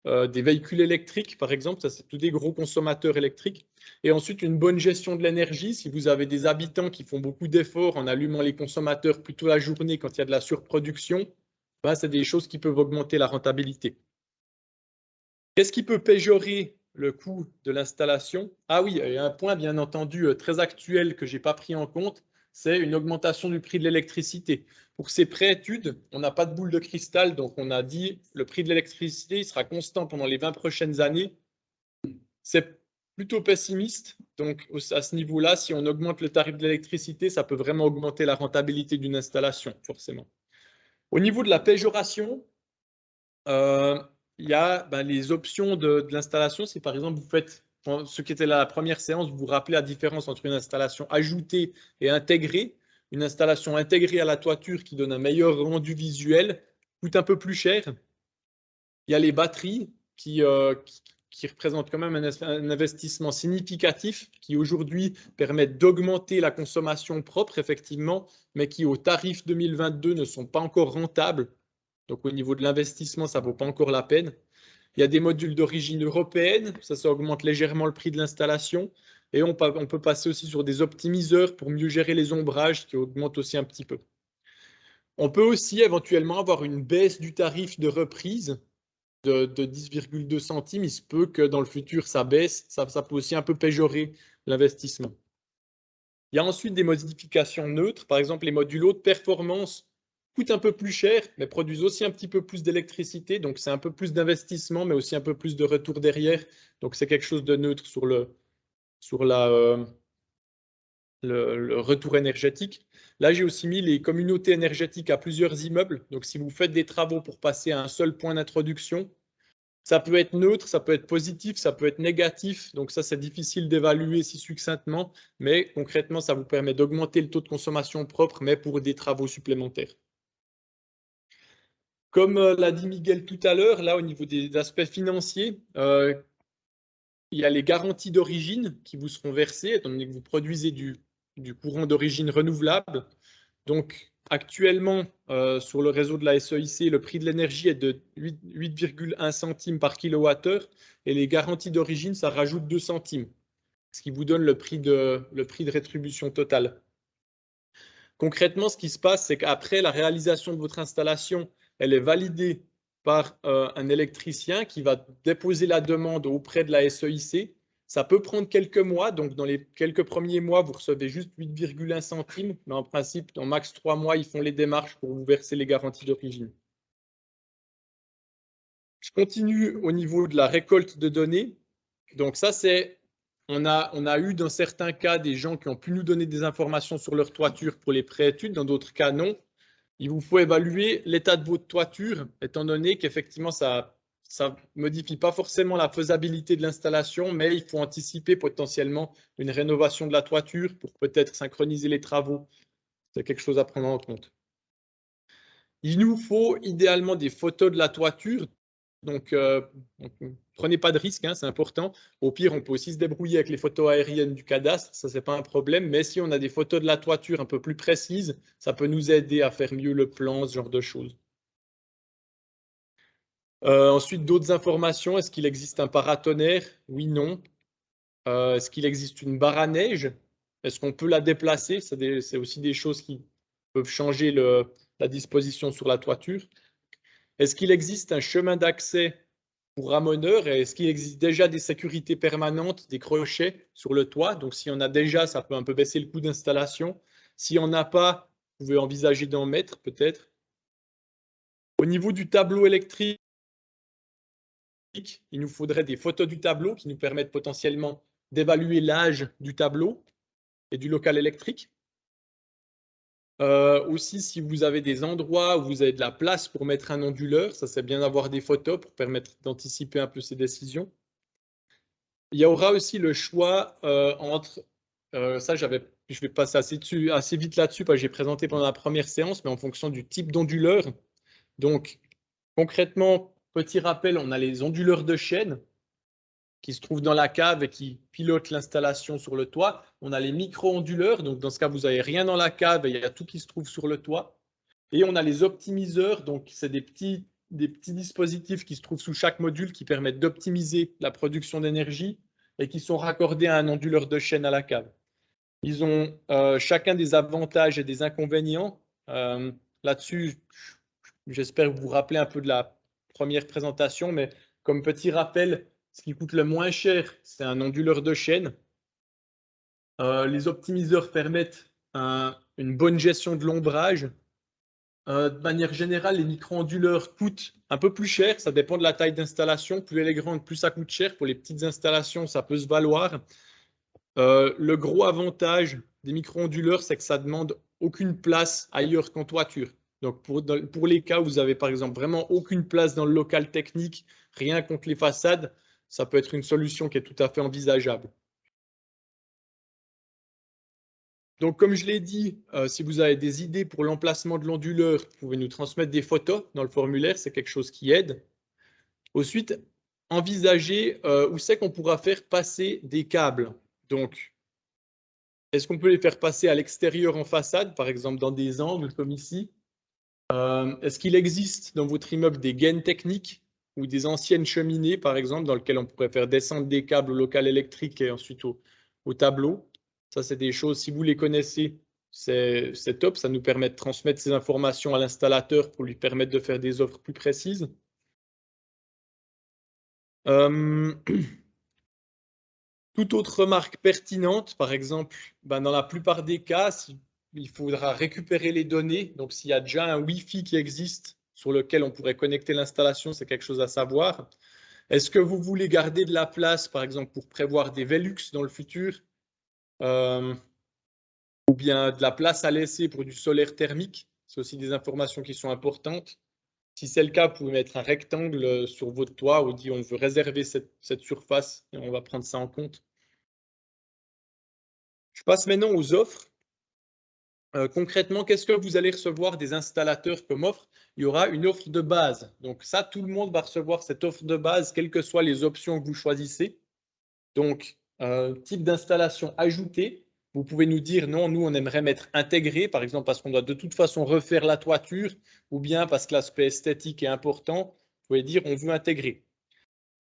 des véhicules électriques, par exemple, ça c'est tous des gros consommateurs électriques. Et ensuite, une bonne gestion de l'énergie. Si vous avez des habitants qui font beaucoup d'efforts en allumant les consommateurs plutôt la journée quand il y a de la surproduction, c'est des choses qui peuvent augmenter la rentabilité. Qu'est-ce qui peut péjorer le coût de l'installation? Ah oui, il y a un point bien entendu très actuel que je n'ai pas pris en compte, c'est une augmentation du prix de l'électricité. Pour ces préétudes, on n'a pas de boule de cristal, donc on a dit le prix de l'électricité sera constant pendant les 20 prochaines années. C'est plutôt pessimiste, donc à ce niveau-là, si on augmente le tarif de l'électricité, ça peut vraiment augmenter la rentabilité d'une installation, forcément. Au niveau de la péjoration, il y a les options de l'installation. C'est par exemple, vous faites, ce qui était la première séance, vous vous rappelez la différence entre une installation ajoutée et intégrée. Une installation intégrée à la toiture qui donne un meilleur rendu visuel coûte un peu plus cher. Il y a les batteries qui représentent quand même un investissement significatif qui aujourd'hui permettent d'augmenter la consommation propre, effectivement, mais qui au tarif 2022 ne sont pas encore rentables. Donc, au niveau de l'investissement, ça ne vaut pas encore la peine. Il y a des modules d'origine européenne, ça augmente légèrement le prix de l'installation. Et on peut passer aussi sur des optimiseurs pour mieux gérer les ombrages, qui augmentent aussi un petit peu. On peut aussi éventuellement avoir une baisse du tarif de reprise de 10,2 centimes. Il se peut que dans le futur, ça baisse. Ça peut aussi un peu péjorer l'investissement. Il y a ensuite des modifications neutres. Par exemple, les modules haute performance coûtent un peu plus cher, mais produisent aussi un petit peu plus d'électricité. Donc, c'est un peu plus d'investissement, mais aussi un peu plus de retour derrière. Donc, c'est quelque chose de neutre sur le retour énergétique. Là, j'ai aussi mis les communautés énergétiques à plusieurs immeubles. Donc, si vous faites des travaux pour passer à un seul point d'introduction, ça peut être neutre, ça peut être positif, ça peut être négatif. Donc, ça, c'est difficile d'évaluer si succinctement. Mais concrètement, ça vous permet d'augmenter le taux de consommation propre, mais pour des travaux supplémentaires. Comme l'a dit Miguel tout à l'heure, là, au niveau des aspects financiers, il y a les garanties d'origine qui vous seront versées, étant donné que vous produisez du courant d'origine renouvelable. Donc, actuellement, sur le réseau de la SEIC, le prix de l'énergie est de 8,1 centimes par kilowattheure et les garanties d'origine, ça rajoute 2 centimes, ce qui vous donne le prix de rétribution totale. Concrètement, ce qui se passe, c'est qu'après la réalisation de votre installation, elle est validée par un électricien qui va déposer la demande auprès de la SEIC. Ça peut prendre quelques mois, donc dans les quelques premiers mois, vous recevez juste 8,1 centimes, mais en principe, dans max 3 mois, ils font les démarches pour vous verser les garanties d'origine. Je continue au niveau de la récolte de données. Donc ça, c'est, on a eu dans certains cas des gens qui ont pu nous donner des informations sur leur toiture pour les préétudes, dans d'autres cas non. Il vous faut évaluer l'état de votre toiture, étant donné qu'effectivement, ça modifie pas forcément la faisabilité de l'installation, mais il faut anticiper potentiellement une rénovation de la toiture pour peut-être synchroniser les travaux. C'est quelque chose à prendre en compte. Il nous faut idéalement des photos de la toiture. Donc, prenez pas de risque, hein, c'est important. Au pire, on peut aussi se débrouiller avec les photos aériennes du cadastre, ça, c'est pas un problème. Mais si on a des photos de la toiture un peu plus précises, ça peut nous aider à faire mieux le plan, ce genre de choses. Ensuite, d'autres informations. Est-ce qu'il existe un paratonnerre? Oui, non. Est-ce qu'il existe une barre à neige? Est-ce qu'on peut la déplacer? C'est aussi des choses qui peuvent changer la disposition sur la toiture. Est-ce qu'il existe un chemin d'accès pour ramoneurs et est-ce qu'il existe déjà des sécurités permanentes, des crochets sur le toit? Donc, s'il y en a déjà, ça peut un peu baisser le coût d'installation. S'il n'y en a pas, vous pouvez envisager d'en mettre peut-être. Au niveau du tableau électrique, il nous faudrait des photos du tableau qui nous permettent potentiellement d'évaluer l'âge du tableau et du local électrique. Aussi, si vous avez des endroits où vous avez de la place pour mettre un onduleur, ça c'est bien d'avoir des photos pour permettre d'anticiper un peu ces décisions. Il y aura aussi le choix entre, ça je vais passer assez vite là-dessus parce que j'ai présenté pendant la première séance, mais en fonction du type d'onduleur. Donc concrètement, petit rappel, on a les onduleurs de chaîne qui se trouvent dans la cave et qui pilotent l'installation sur le toit. On a les micro-onduleurs, donc dans ce cas, vous n'avez rien dans la cave et il y a tout qui se trouve sur le toit. Et on a les optimiseurs, donc c'est des petits dispositifs qui se trouvent sous chaque module qui permettent d'optimiser la production d'énergie et qui sont raccordés à un onduleur de chaîne à la cave. Ils ont chacun des avantages et des inconvénients. Là-dessus, j'espère vous rappeler un peu de la première présentation, mais comme petit rappel, ce qui coûte le moins cher, c'est un onduleur de chaîne. Les optimiseurs permettent une bonne gestion de l'ombrage. De manière générale, les micro-onduleurs coûtent un peu plus cher. Ça dépend de la taille d'installation. Plus elle est grande, plus ça coûte cher. Pour les petites installations, ça peut se valoir. Le gros avantage des micro-onduleurs, c'est que ça ne demande aucune place ailleurs qu'en toiture. Donc, pour les cas où vous avez, par exemple, vraiment aucune place dans le local technique, rien contre les façades, ça peut être une solution qui est tout à fait envisageable. Donc, comme je l'ai dit, si vous avez des idées pour l'emplacement de l'onduleur, vous pouvez nous transmettre des photos dans le formulaire, c'est quelque chose qui aide. Ensuite, envisager où c'est qu'on pourra faire passer des câbles. Donc, est-ce qu'on peut les faire passer à l'extérieur en façade, par exemple dans des angles comme ici? Est-ce qu'il existe dans votre immeuble des gaines techniques ou des anciennes cheminées, par exemple, dans lesquelles on pourrait faire descendre des câbles au local électrique et ensuite au tableau? Ça, c'est des choses, si vous les connaissez, c'est top. Ça nous permet de transmettre ces informations à l'installateur pour lui permettre de faire des offres plus précises. Toute autre remarque pertinente, par exemple, dans la plupart des cas, il faudra récupérer les données. Donc, s'il y a déjà un Wi-Fi qui existe sur lequel on pourrait connecter l'installation, c'est quelque chose à savoir. Est-ce que vous voulez garder de la place, par exemple, pour prévoir des Velux dans le futur ou bien de la place à laisser pour du solaire thermique? C'est aussi des informations qui sont importantes. Si c'est le cas, vous pouvez mettre un rectangle sur votre toit où on veut réserver cette surface et on va prendre ça en compte. Je passe maintenant aux offres. Concrètement, qu'est-ce que vous allez recevoir des installateurs comme offre? Il y aura une offre de base. Donc ça, tout le monde va recevoir cette offre de base, quelles que soient les options que vous choisissez. Donc, type d'installation ajoutée. Vous pouvez nous dire non, nous, on aimerait mettre intégré, par exemple, parce qu'on doit de toute façon refaire la toiture, ou bien parce que l'aspect esthétique est important. Vous pouvez dire on veut intégrer.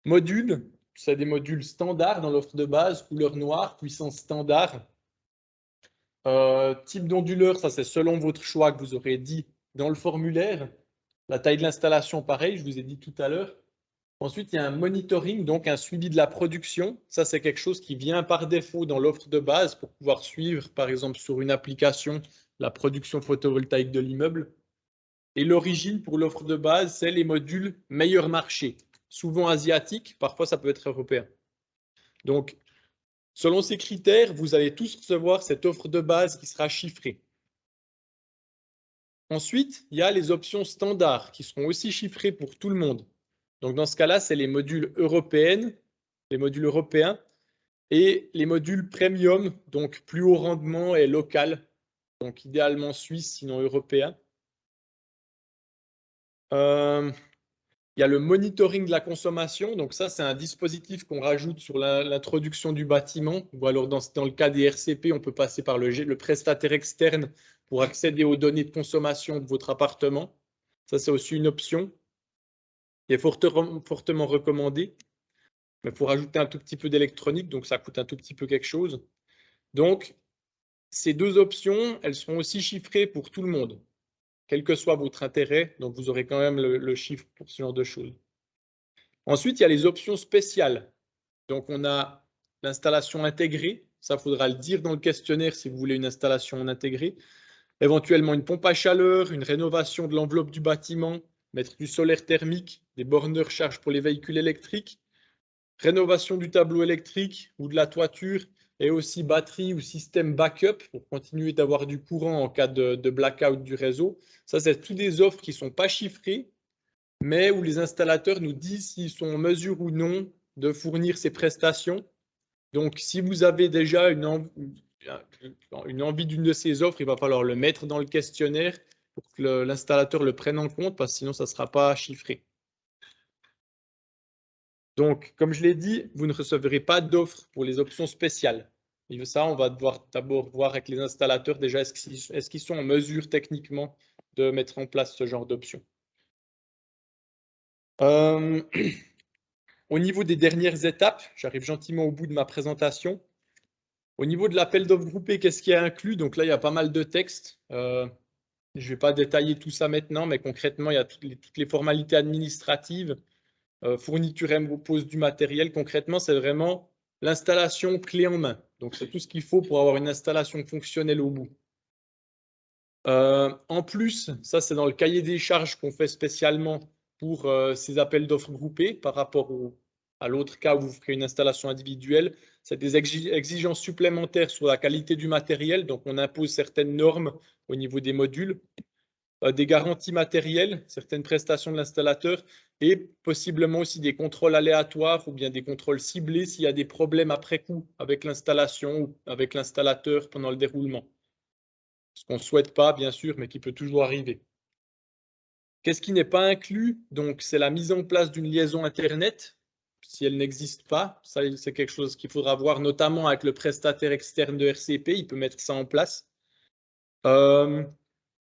Module, c'est des modules standards dans l'offre de base, couleur noire, puissance standard. Type d'onduleur, ça c'est selon votre choix que vous aurez dit dans le formulaire. La taille de l'installation, pareil, je vous ai dit tout à l'heure. Ensuite, il y a un monitoring, donc un suivi de la production. Ça, c'est quelque chose qui vient par défaut dans l'offre de base pour pouvoir suivre, par exemple, sur une application, la production photovoltaïque de l'immeuble. Et l'origine pour l'offre de base, c'est les modules meilleur marché, souvent asiatiques, parfois ça peut être européen. Donc, selon ces critères, vous allez tous recevoir cette offre de base qui sera chiffrée. Ensuite, il y a les options standards qui seront aussi chiffrées pour tout le monde. Donc, dans ce cas-là, c'est les modules européens et les modules premium, donc plus haut rendement et local, donc idéalement suisse, sinon européen. Il y a le monitoring de la consommation. Donc ça, c'est un dispositif qu'on rajoute sur l'introduction du bâtiment. Ou alors dans le cas des RCP, on peut passer par le prestataire externe pour accéder aux données de consommation de votre appartement. Ça, c'est aussi une option qui est fortement recommandée. Mais il faut rajouter un tout petit peu d'électronique, donc ça coûte un tout petit peu quelque chose. Donc, ces deux options, elles seront aussi chiffrées pour tout le monde, quel que soit votre intérêt. Donc, vous aurez quand même le chiffre pour ce genre de choses. Ensuite, il y a les options spéciales. Donc, on a l'installation intégrée. Ça, il faudra le dire dans le questionnaire si vous voulez une installation intégrée. Éventuellement, une pompe à chaleur, une rénovation de l'enveloppe du bâtiment, mettre du solaire thermique, des bornes recharge pour les véhicules électriques, rénovation du tableau électrique ou de la toiture, et aussi batterie ou système backup pour continuer d'avoir du courant en cas de blackout du réseau. Ça, c'est toutes des offres qui ne sont pas chiffrées, mais où les installateurs nous disent s'ils sont en mesure ou non de fournir ces prestations. Donc, si vous avez déjà une envie d'une de ces offres, il va falloir le mettre dans le questionnaire pour que l'installateur le prenne en compte, parce que sinon, ça ne sera pas chiffré. Donc, comme je l'ai dit, vous ne recevrez pas d'offre pour les options spéciales. Et ça, on va devoir d'abord voir avec les installateurs déjà est-ce qu'ils sont en mesure techniquement de mettre en place ce genre d'options. Au niveau des dernières étapes, j'arrive gentiment au bout de ma présentation. Au niveau de l'appel d'offres groupé, qu'est-ce qui est inclus? Donc là, il y a pas mal de textes. Je ne vais pas détailler tout ça maintenant, mais concrètement, il y a toutes les formalités administratives, fourniture et pose du matériel. Concrètement, c'est vraiment l'installation clé en main. Donc, c'est tout ce qu'il faut pour avoir une installation fonctionnelle au bout. En plus, ça, c'est dans le cahier des charges qu'on fait spécialement pour ces appels d'offres groupés par rapport à l'autre cas où vous ferez une installation individuelle. C'est des exigences supplémentaires sur la qualité du matériel. Donc, on impose certaines normes au niveau des modules, des garanties matérielles, certaines prestations de l'installateur et possiblement aussi des contrôles aléatoires ou bien des contrôles ciblés s'il y a des problèmes après coup avec l'installation ou avec l'installateur pendant le déroulement. Ce qu'on ne souhaite pas, bien sûr, mais qui peut toujours arriver. Qu'est-ce qui n'est pas inclus? Donc, c'est la mise en place d'une liaison Internet. Si elle n'existe pas, ça, c'est quelque chose qu'il faudra voir, notamment avec le prestataire externe de RCP. Il peut mettre ça en place.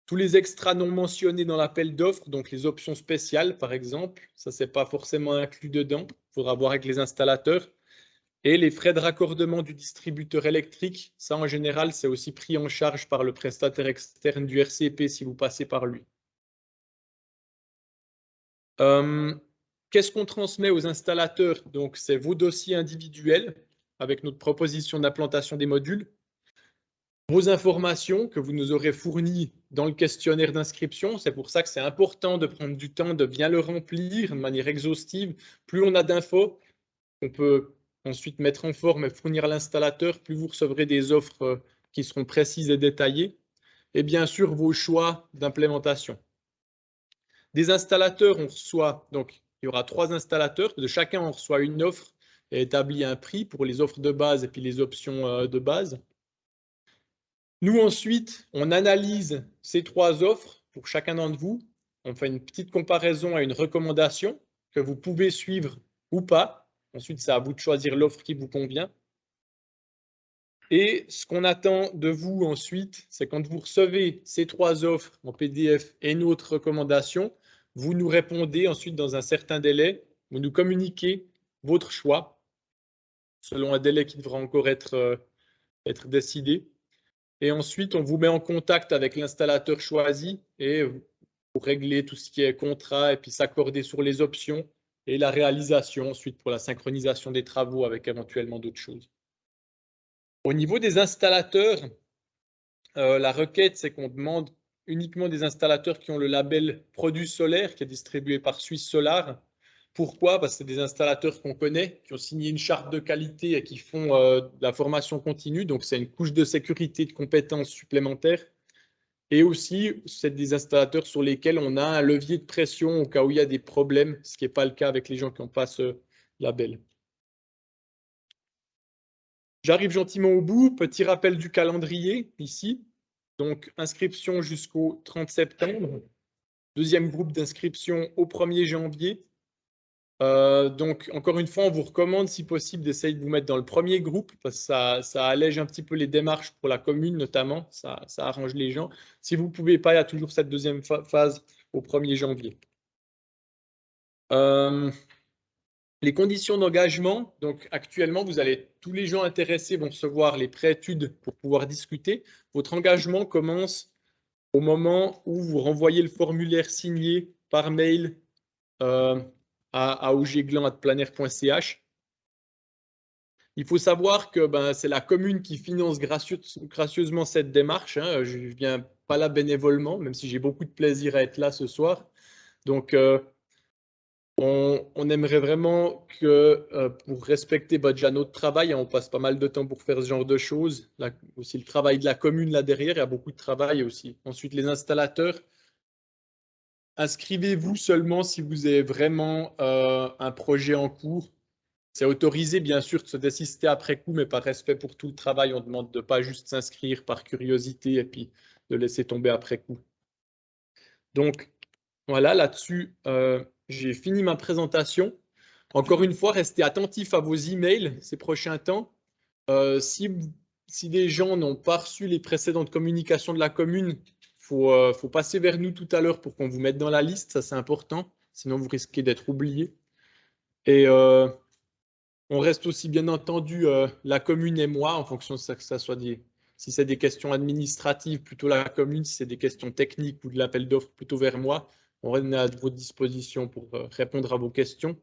Tous les extras non mentionnés dans l'appel d'offres, donc les options spéciales, par exemple, ça, c'est pas forcément inclus dedans. Il faudra voir avec les installateurs. Et les frais de raccordement du distributeur électrique, ça, en général, c'est aussi pris en charge par le prestataire externe du RCP si vous passez par lui. Qu'est-ce qu'on transmet aux installateurs? Donc, c'est vos dossiers individuels avec notre proposition d'implantation des modules, vos informations que vous nous aurez fournies dans le questionnaire d'inscription. C'est pour ça que c'est important de prendre du temps de bien le remplir de manière exhaustive. Plus on a d'infos, on peut ensuite mettre en forme et fournir à l'installateur, plus vous recevrez des offres qui seront précises et détaillées. Et bien sûr, vos choix d'implémentation. Des installateurs, on reçoit, donc il y aura 3 installateurs, de chacun on reçoit une offre et établit un prix pour les offres de base et puis les options de base. Nous ensuite, on analyse ces 3 offres pour chacun d'entre vous. On fait une petite comparaison à une recommandation que vous pouvez suivre ou pas. Ensuite, c'est à vous de choisir l'offre qui vous convient. Et ce qu'on attend de vous ensuite, c'est quand vous recevez ces 3 offres en PDF et notre recommandation, vous nous répondez ensuite dans un certain délai, vous nous communiquez votre choix selon un délai qui devra encore être décidé. Et ensuite, on vous met en contact avec l'installateur choisi et pour régler tout ce qui est contrat et puis s'accorder sur les options et la réalisation ensuite pour la synchronisation des travaux avec éventuellement d'autres choses. Au niveau des installateurs, la requête, c'est qu'on demande uniquement des installateurs qui ont le label Produit solaire qui est distribué par Suisse Solar. Pourquoi? Parce que c'est des installateurs qu'on connaît, qui ont signé une charte de qualité et qui font de la formation continue. Donc, c'est une couche de sécurité de compétences supplémentaires. Et aussi, c'est des installateurs sur lesquels on a un levier de pression au cas où il y a des problèmes, ce qui n'est pas le cas avec les gens qui n'ont pas ce label. J'arrive gentiment au bout. Petit rappel du calendrier ici. Donc, inscription jusqu'au 30 septembre. Deuxième groupe d'inscription au 1er janvier. Donc, encore une fois, on vous recommande, si possible, d'essayer de vous mettre dans le premier groupe parce que ça allège un petit peu les démarches pour la commune, notamment. Ça arrange les gens. Si vous ne pouvez pas, il y a toujours cette deuxième phase au 1er janvier. Les conditions d'engagement, donc actuellement, tous les gens intéressés vont recevoir les préétudes pour pouvoir discuter. Votre engagement commence au moment où vous renvoyez le formulaire signé par mail à ogeglan@planair.ch. Il faut savoir que c'est la commune qui finance gracieusement cette démarche. Hein. Je ne viens pas là bénévolement, même si j'ai beaucoup de plaisir à être là ce soir. Donc, on aimerait vraiment que, pour respecter déjà notre travail, on passe pas mal de temps pour faire ce genre de choses. Là, aussi le travail de la commune là derrière, il y a beaucoup de travail aussi. Ensuite, les installateurs, inscrivez-vous seulement si vous avez vraiment un projet en cours. C'est autorisé, bien sûr, de se désister après coup, mais par respect pour tout le travail, on demande de ne pas juste s'inscrire par curiosité et puis de laisser tomber après coup. Donc, voilà, là-dessus, j'ai fini ma présentation. Encore une fois, restez attentifs à vos emails ces prochains temps. Si des gens n'ont pas reçu les précédentes communications de la commune, il faut passer vers nous tout à l'heure pour qu'on vous mette dans la liste, ça c'est important, sinon vous risquez d'être oubliés. Et on reste aussi bien entendu la commune et moi, en fonction de ça, que ça soit si c'est des questions administratives, plutôt la commune, si c'est des questions techniques ou de l'appel d'offres, plutôt vers moi. On est à votre disposition pour répondre à vos questions.